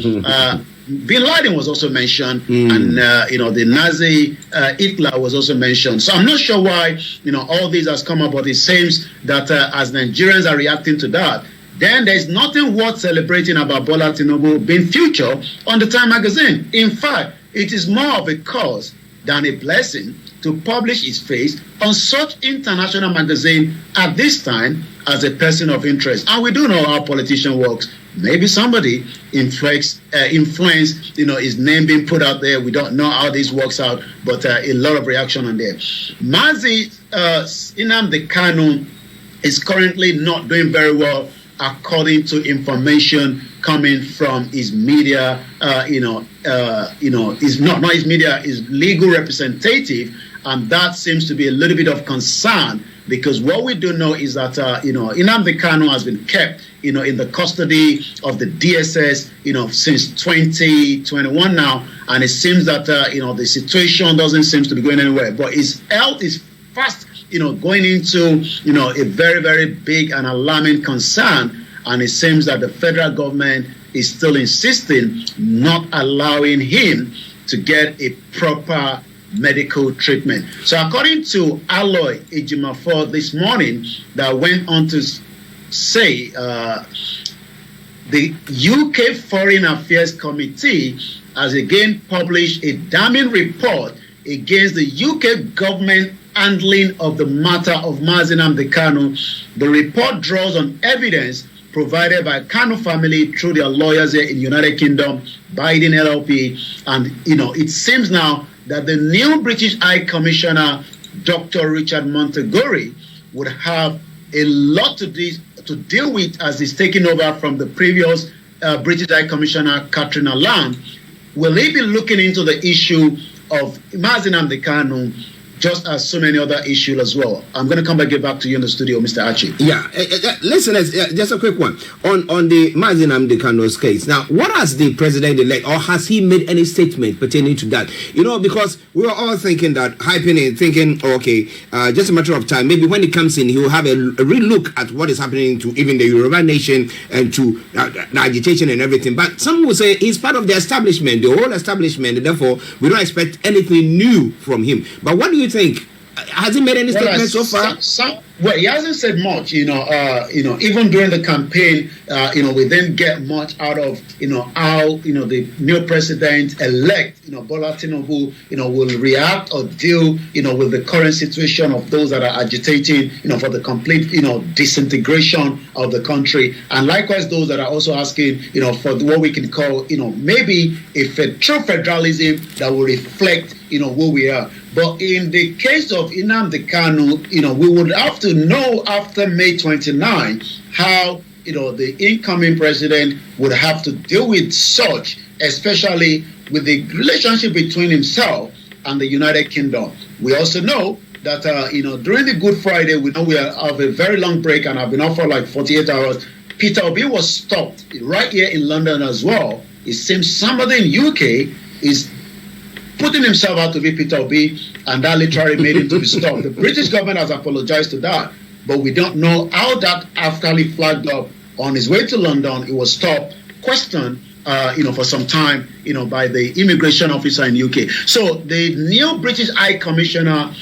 Bin Laden was also mentioned, and the Nazi Hitler was also mentioned. So I'm not sure why all these has come up, but it seems that as Nigerians are reacting to that, then there's nothing worth celebrating about Bola Tinubu being featured on the Time magazine. In fact, it is more of a cause than a blessing to publish his face on such international magazine at this time as a person of interest. And we do know how politician works. Maybe somebody influence, his name being put out there. We don't know how this works out, but a lot of reaction on there. Mazi Nnamdi Kanu is currently not doing very well, according to information coming from his media, is not his media, his legal representative, and that seems to be a little bit of concern, because what we do know is that Nnamdi Kanu has been kept in the custody of the DSS since 2021 now, and it seems that the situation doesn't seem to be going anywhere, but his health is fast going into a very, very big and alarming concern, and it seems that the federal government is still insisting not allowing him to get a proper medical treatment. So according to Aloy Ejimafo this morning, that went on to say the UK Foreign Affairs Committee has again published a damning report against the UK government handling of the matter of Mazi Nnamdi Kanu. The report draws on evidence provided by Kanu family through their lawyers here in the United Kingdom, Biden LLP, and it seems now that the new British High Commissioner, Dr. Richard Montegori, would have a lot to deal with as he's taking over from the previous British High Commissioner, Katrina Lamb. Will he be looking into the issue of Mazi Nnamdi Kanu, just as so many other issues as well? I'm going to come back to you in the studio, Mr. Archie. Yeah, listeners, just a quick one on the Mazi Nnamdi Kanu's case. Now, what has the president-elect, or has he made any statement pertaining to that? Because we were all thinking that, hyping it, thinking, okay, just a matter of time. Maybe when he comes in, he will have a real look at what is happening to even the Yoruba nation and to the agitation and everything. But some will say he's part of the establishment, the whole establishment, and therefore we don't expect anything new from him. But what do you think? Has he made any statement so far? Well, he hasn't said much. Even during the campaign, we didn't get much out of how the new president-elect, Bola Tinubu, will react or deal, with the current situation of those that are agitating, for the complete, disintegration of the country, and likewise those that are also asking, for what we can call, maybe a true federalism that will reflect, who we are. But in the case of Nnamdi Kanu, we would have to know after May 29 how, the incoming president would have to deal with such, especially with the relationship between himself and the United Kingdom. We also know that, during the Good Friday, we know we have a very long break and have been off for like 48 hours. Peter Obi was stopped right here in London as well. It seems somebody in UK is putting himself out to be Peter Obi, and that literally made him to be stopped. The British government has apologized to that, but we don't know how that actually flagged up. On his way to London, he was stopped, questioned, for some time, by the immigration officer in UK. So the new British High Commissioner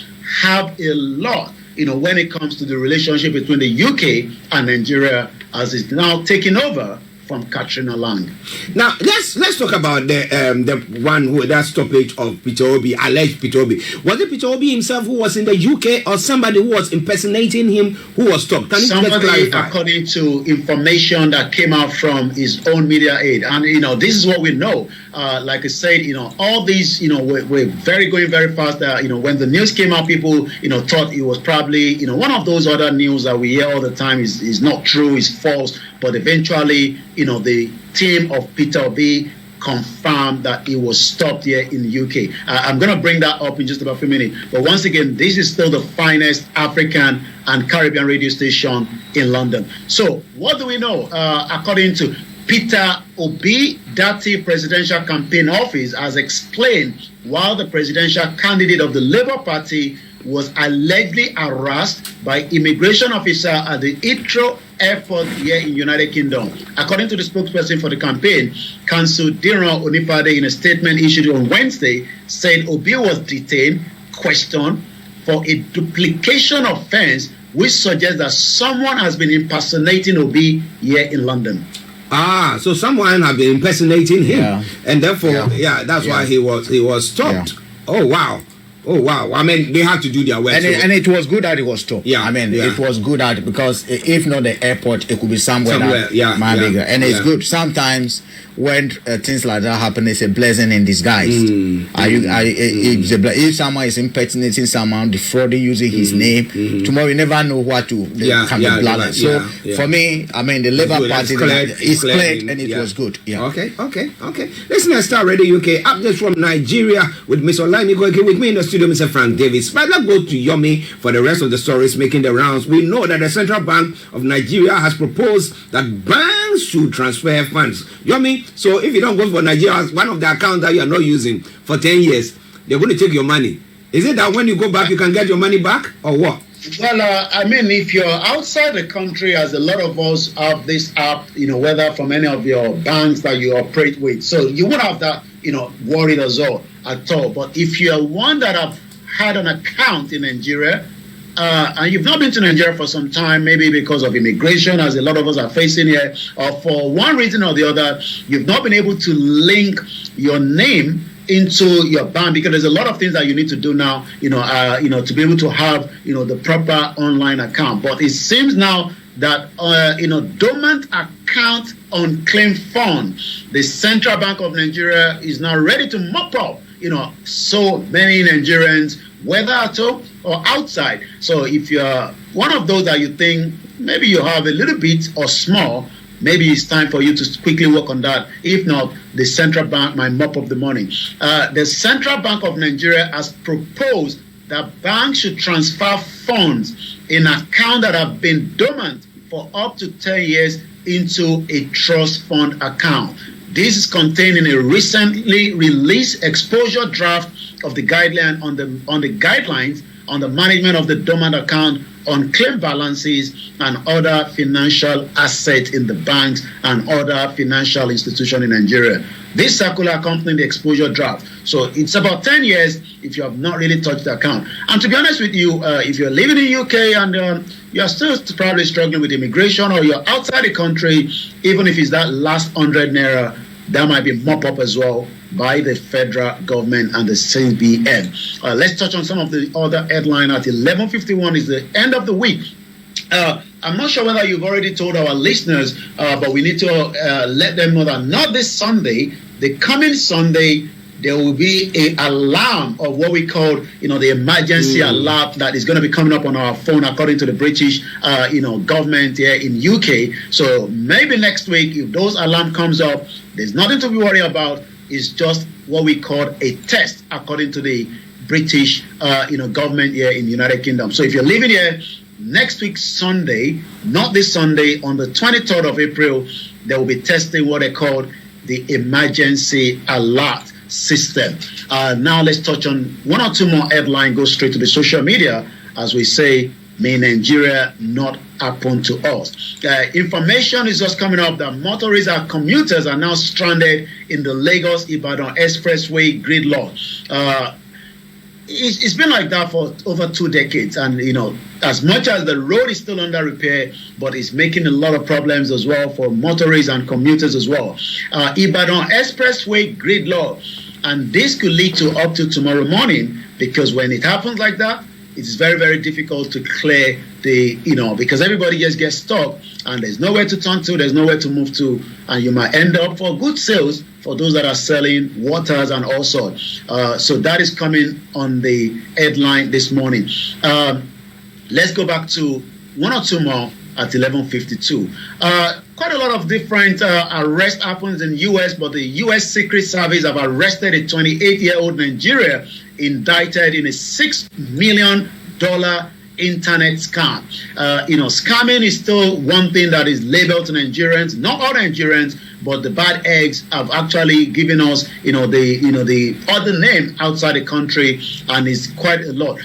have a lot, when it comes to the relationship between the UK and Nigeria, as it's now taking over from Katrina Lang. Now let's talk about the one who that stoppage of Peter Obi, alleged Peter Obi. Was it Peter Obi himself who was in the UK, or somebody who was impersonating him who was stopped? Can you somebody, clarify? According to information that came out from his own media aid, and this is what we know. Like I said, all these, we're going very fast. When the news came out, people, thought it was probably, one of those other news that we hear all the time is not true, is false. But eventually, the team of Peter Obi confirmed that it was stopped here in the UK. I'm going to bring that up in just about a few minutes. But once again, this is still the finest African and Caribbean radio station in London. So what do we know? According to Peter Obi, Dati Presidential Campaign Office has explained while the presidential candidate of the Labour Party was allegedly harassed by immigration officer at the Heathrow Airport here in United Kingdom. According to the spokesperson for the campaign, Council Diran Onipade, in a statement issued on Wednesday, said Obi was detained, questioned for a duplication offence, which suggests that someone has been impersonating Obi here in London. So someone had been impersonating him, and therefore, that's why he was stopped. Yeah. Oh wow! I mean, they had to do their work, and it was good that it was stopped. Yeah, I mean, it was good that, because if not the airport, it could be somewhere bigger. And it's good sometimes when things like that happen. It's a blessing in disguise. If someone is impersonating someone, defrauding, using his name, tomorrow you never know what to can be blamed. So for me, I mean, the Labour Party is cleared, and it was good. Yeah. Okay. Listen to Starr Radio UK. Updates from Nigeria with Miss Olayomi Koiki, with me in the studio, Mr. Frank Davis. But let's go to Yomi for the rest of the stories making the rounds. We know that the Central Bank of Nigeria has proposed that banks should transfer funds. Yomi, so if you don't go for Nigeria, one of the accounts that you are not using for 10 years, they're going to take your money. Is it that when you go back, you can get your money back, or what? Well, I mean, if you're outside the country, as a lot of us have this app, whether from any of your banks that you operate with, so you won't have that, worried at all. But if you're one that have had an account in Nigeria, and you've not been to Nigeria for some time, maybe because of immigration, as a lot of us are facing here, or for one reason or the other, you've not been able to link your name into your bank, because there's a lot of things that you need to do now, to be able to have, the proper online account. But it seems now that, dormant account unclaimed fund, the Central Bank of Nigeria is now ready to mop up, so many Nigerians, whether at home or outside. So if you're one of those that you think maybe you have a little bit or small, maybe it's time for you to quickly work on that. If not, the central bank might mop up the money. The Central Bank of Nigeria has proposed that banks should transfer funds in accounts that have been dormant for up to 10 years into a trust fund account. This is contained in a recently released exposure draft of the guideline on the guidelines on the management of the dormant account, on claim balances and other financial assets in the banks and other financial institutions in Nigeria. This circular accompanied the exposure draft. So it's about 10 years if you have not really touched the account. And to be honest with you, if you're living in the UK and you're still probably struggling with immigration, or you're outside the country, even if it's that last 100 naira, that might be mop up as well by the federal government and the CBN. Let's touch on some of the other headlines. At 11:51 is the end of the week. I'm not sure whether you've already told our listeners, but we need to let them know that not this Sunday, the coming Sunday, there will be an alarm of what we call, the emergency alert that is going to be coming up on our phone, according to the British, government here in UK. So maybe next week, if those alarm comes up, there's nothing to be worried about. It's just what we call a test, according to the British, government here in the United Kingdom. So if you're living here, next week Sunday, not this Sunday, on the 23rd of April, they will be testing what they call the emergency alert system. Now let's touch on one or two more headlines, go straight to the social media, as we say, may Nigeria not happen to us. Information is just coming up that motorists and commuters are now stranded in the Lagos-Ibadan Expressway gridlock. It's been like that for over 2 decades, and as much as the road is still under repair, but it's making a lot of problems as well for motorists and commuters as well. Ibadan Expressway gridlock, and this could lead to up to tomorrow morning, because when it happens like that, it's very, very difficult to clear because everybody just gets stuck and there's nowhere to turn to, there's nowhere to move to, and you might end up for good sales for those that are selling waters and all sorts. So that is coming on the headline this morning. Let's go back to one or two more at 11:52. Quite a lot of different arrests happens in U.S., but the U.S. Secret Service have arrested a 28-year-old Nigerian indicted in a $6 million internet scam. Scamming is still one thing that is labeled to Nigerians, not all Nigerians, but the bad eggs have actually given us, the other name outside the country, and it's quite a lot.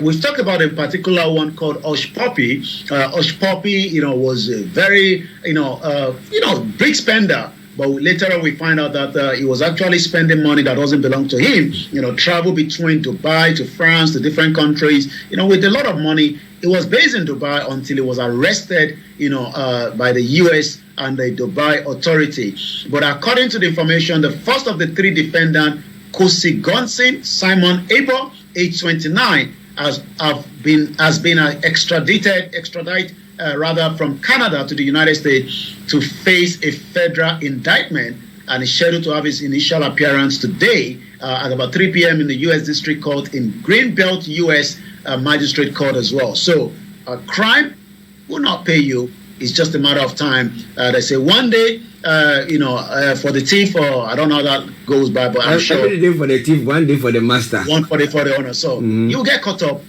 We've talked about a particular one called Hush Puppy. Hush Puppy, was a very, big spender. But later on, we find out that he was actually spending money that doesn't belong to him. Travel between Dubai to France to different countries, with a lot of money. He was based in Dubai until he was arrested, by the U.S. and the Dubai authority. But according to the information, the first of the 3 defendants, Kosi Gonsin Simon Abel, age 29, has been extradited from Canada to the United States to face a federal indictment, and is scheduled to have his initial appearance today at about 3 p.m. in the U.S. District Court in Greenbelt, U.S. Magistrate Court as well. So a crime will not pay you. It's just a matter of time. They say one day, for the thief, or I don't know how that goes by, but I'm sure. Every day for the thief, one day for the master. One for the owner. So you'll get caught up,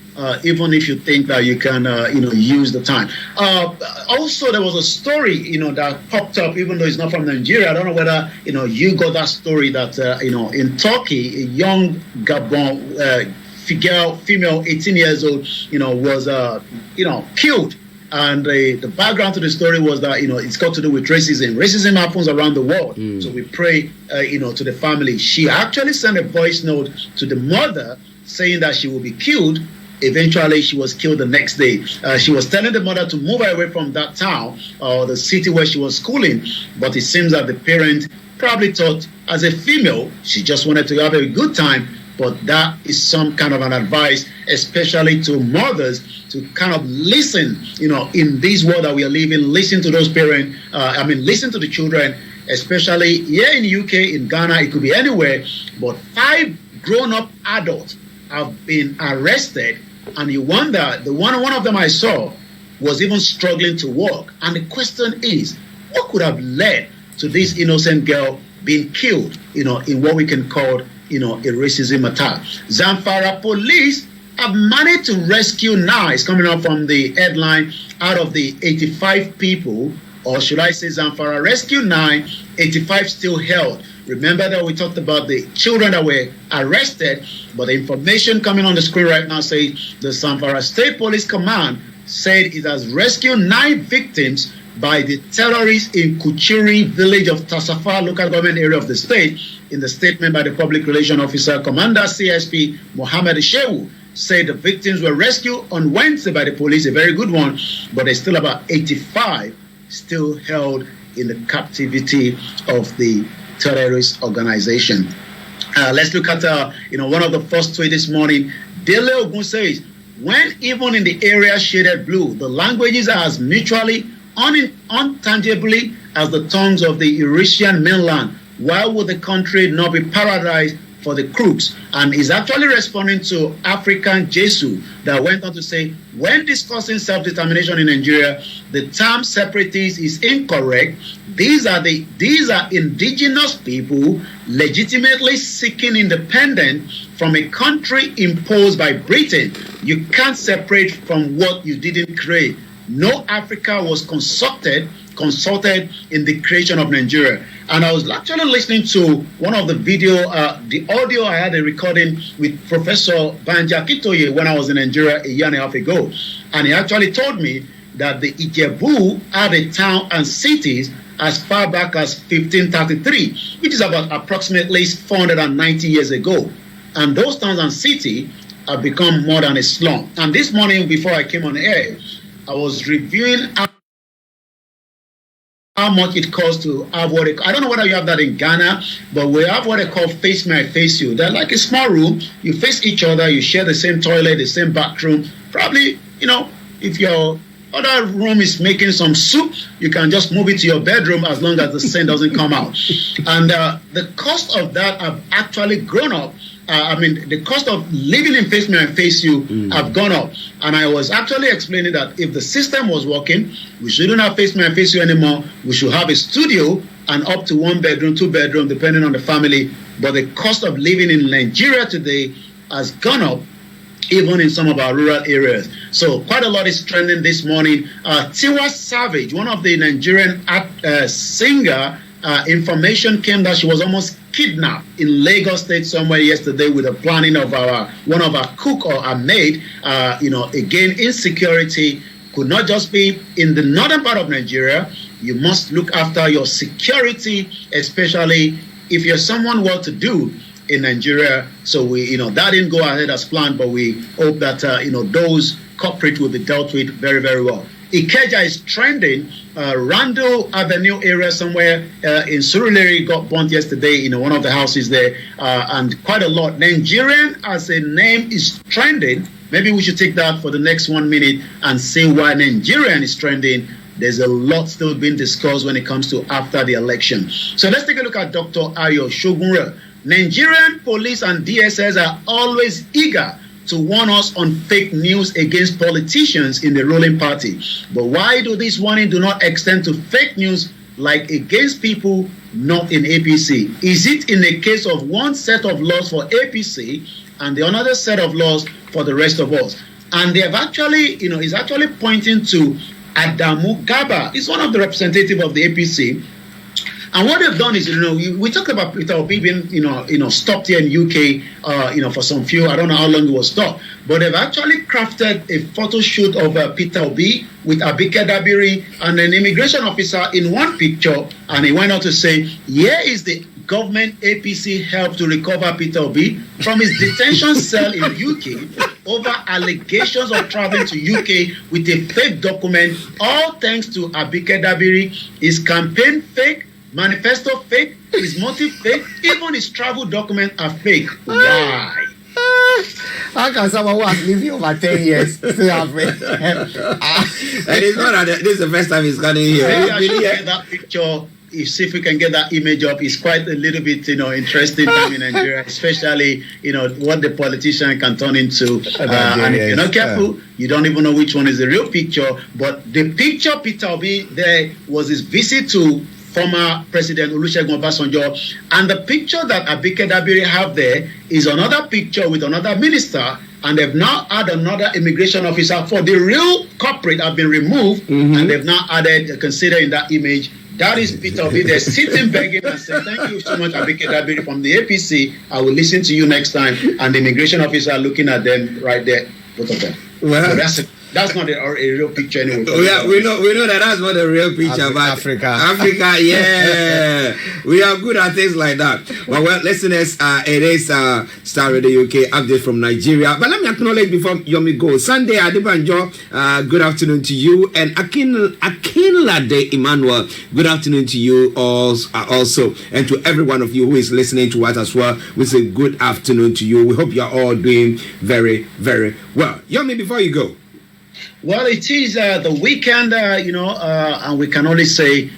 even if you think that you can, use the time. Also, there was a story, that popped up, even though it's not from Nigeria. I don't know whether, you got that story that, in Turkey, a young Gabon female, 18 years old, was, killed. And the background to the story was that, it's got to do with racism. Racism happens around the world. So we pray, to the family. She actually sent a voice note to the mother saying that she will be killed. Eventually, she was killed the next day. She was telling the mother to move away from that town or the city where she was schooling. But it seems that the parent probably thought, as a female, she just wanted to have a good time. But that is some kind of an advice, especially to mothers, to kind of listen, in this world that we are living, listen to those parents, listen to the children, especially here in the UK, in Ghana, it could be anywhere. But 5 grown-up adults have been arrested, and you wonder, one of them I saw was even struggling to walk. And the question is, what could have led to this innocent girl being killed, in what we can call, a racism attack? Zamfara police have managed to rescue now, it's coming up from the headline, out of the 85 people, or should I say Zamfara rescue 9, 85 still held. Remember that we talked about the children that were arrested, but the information coming on the screen right now says the Zamfara State Police Command said it has rescued 9 victims by the terrorists in Kuchiri village of Tasafa local government area of the state. In the statement by the Public Relations Officer, Commander CSP Mohammed Shehu said the victims were rescued on Wednesday by the police, a very good one, but there's still about 85 still held in the captivity of the terrorist organization. Let's look at one of the first tweets this morning. Dele Ogun says, when even in the area shaded blue, the languages are as mutually untangibly as the tongues of the Eurasian mainland, why would the country not be paradise for the crooks? And he's actually responding to African Jesu that went on to say, when discussing self-determination in Nigeria, the term separatist is incorrect. These are indigenous people legitimately seeking independence from a country imposed by Britain. You can't separate from what you didn't create. No Africa was constructed consulted in the creation of Nigeria. And I was actually listening to one of the the audio I had a recording with Professor Banji Akintoye when I was in Nigeria a year and a half ago. And he actually told me that the Ijebu had a town and cities as far back as 1533, which is about approximately 490 years ago. And those towns and cities have become more than a slum. And this morning, before I came on air, I was reviewing how much it costs to have I don't know whether you have that in Ghana, but we have what they call face me, I face you. They're like a small room. You face each other. You share the same toilet, the same bathroom. Probably, if your other room is making some soup, you can just move it to your bedroom as long as the scent doesn't come out. And the cost of that have actually grown up. The cost of living in Face Me and Face You have gone up. And I was actually explaining that if the system was working, we shouldn't have Face Me and Face You anymore. We should have a studio and up to 1 bedroom, 2 bedroom, depending on the family. But the cost of living in Nigeria today has gone up, even in some of our rural areas. So quite a lot is trending this morning. Tiwa Savage, one of the Nigerian singer, information came that she was almost kidnapped in Lagos State somewhere yesterday with the planning of one of our cook or our maid. Again, insecurity could not just be in the northern part of Nigeria. You must look after your security, especially if you're someone well-to-do in Nigeria. So that didn't go ahead as planned, but we hope that those culprits will be dealt with very, very well. Ikeja is trending. Randall Avenue area somewhere in Surulere got burnt yesterday in one of the houses there, and quite a lot. Nigerian as a name is trending. Maybe we should take that for the next 1 minute and see why Nigerian is trending. There's a lot still being discussed when it comes to after the election. So let's take a look at Dr. Ayo Shogunre. Nigerian police and DSS are always eager to warn us on fake news against politicians in the ruling party. But why do this warning do not extend to fake news like against people not in APC? Is it in the case of one set of laws for APC and the another set of laws for the rest of us? And they have actually, is actually pointing to Adamu Gaba. He's one of the representatives of the APC. And what they've done is, we talked about Peter Obi being, stopped here in UK, for some few, I don't know how long it was stopped, but they've actually crafted a photo shoot of Peter Obi with Abike Dabiri and an immigration officer in one picture, and he went on to say, here is the government APC help to recover Peter Obi from his detention cell in UK over allegations of traveling to UK with a fake document, all thanks to Abike Dabiri. His campaign fake, manifesto fake, his motive fake, even his travel documents are fake. Why? How can someone who has lived here over 10 years still have it? And it's not that this is the first time he's coming here. Maybe I should get that picture. See if we can get that image up. It's quite a little bit, interesting time in Nigeria, especially, what the politician can turn into. And if you're not careful, you don't even know which one is the real picture. But the picture Peter Obi there was his visit to former President Olusegun Obasanjo, and the picture that Abike Dabiri have there is another picture with another minister, and they've now added another immigration officer. For the real culprit have been removed, and they've now added, consider in that image, that is Peter Obi. They're sitting begging and saying, thank you so much, Abike Dabiri from the APC. I will listen to you next time. And the immigration officer looking at them right there, both of them. Well, so that's not a real picture anyway. Yeah, we know that's not a real picture. But Africa, yeah. We are good at things like that. Well, listeners, it is Starr Radio UK update from Nigeria. But let me acknowledge before Yomi goes. Sunday Adebanjo, good afternoon to you. And Akinlade Emmanuel, good afternoon to you also. And to every one of you who is listening to us as well, we say good afternoon to you. We hope you are all doing very, very well. Yomi, before you go. Well, it is the weekend, and we can only say,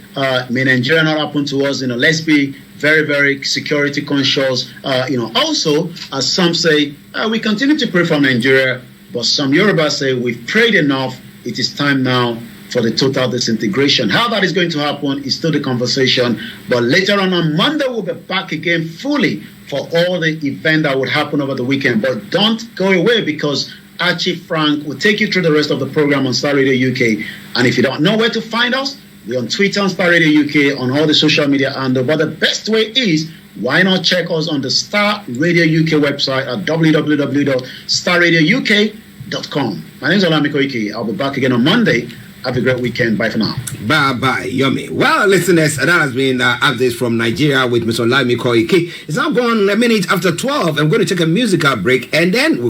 may Nigeria not happen to us. Let's be very, very security conscious. Also, as some say, we continue to pray for Nigeria, but some Yoruba say we've prayed enough. It is time now for the total disintegration. How that is going to happen is still the conversation. But later on Monday, we'll be back again fully for all the event that would happen over the weekend. But don't go away, because Archie Frank will take you through the rest of the program on Starr Radio UK. And if you don't know where to find us, We're on Twitter on Starr Radio UK, on all the social media handle. But the best way is, why not check us on the Starr Radio UK website at www.starradiouk.com. My name is Olayomi Koiki. I'll be back again on Monday. Have a great weekend. Bye for now. Bye, Yomi. Well, listeners, that has been updates from Nigeria with Mr. Olayomi Koiki. It's now gone a minute after 12. I'm going to take a musical break and then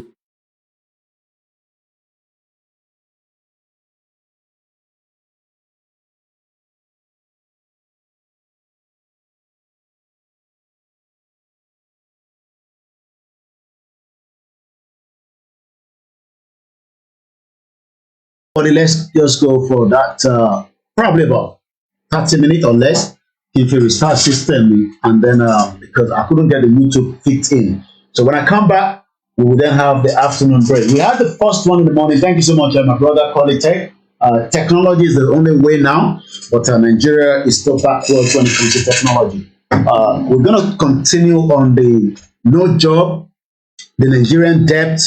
let's just go for that probably about 30 minutes or less if you restart system, and then because I couldn't get the YouTube fit in. So when I come back, we will then have the afternoon break. We had the first one in the morning. Thank you so much, my brother Koiki. Technology is the only way now, but Nigeria is still backwards when it comes to technology. We're going to continue on the no job, the Nigerian debt,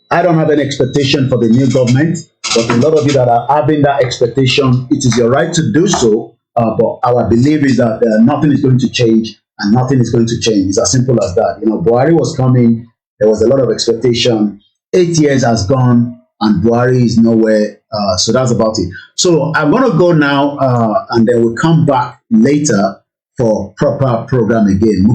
I don't have any expectation for the new government, but a lot of you that are having that expectation, it is your right to do so. But our belief is that nothing is going to change and nothing is going to change. It's as simple as that. Buhari was coming. There was a lot of expectation. 8 years has gone and Buhari is nowhere. So that's about it. So I'm going to go now and then we'll come back later for proper program again.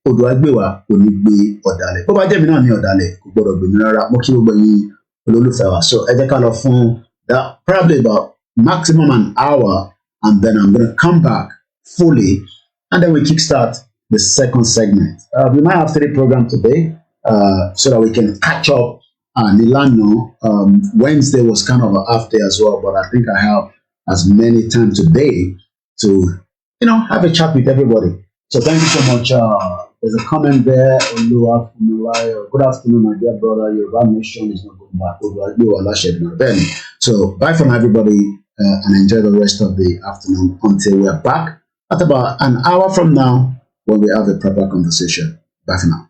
Odò agbéwà kò ní gbé ọ̀dàlẹ̀. Bó bá jẹ́ mi náà ní ọ̀dàlẹ̀ kò gbọ́dọ̀ gbé mi rárá. Mo kí gbogbo yín olólùfẹ́ wa. So ẹ jẹ́ ká lọ fún that probably about maximum an hour, and then I'm going to come back fully and then we kickstart the second segment. We might have 3 programs today so that we can catch up. Milano, Wednesday was kind of a half day as well, but I think I have as many time today to, have a chat with everybody. So thank you so much. There's a comment there. Good afternoon, my dear brother. Your nation is not going back. So bye for now, everybody, and enjoy the rest of the afternoon until we're back at about an hour from now when we have a proper conversation. Bye for now.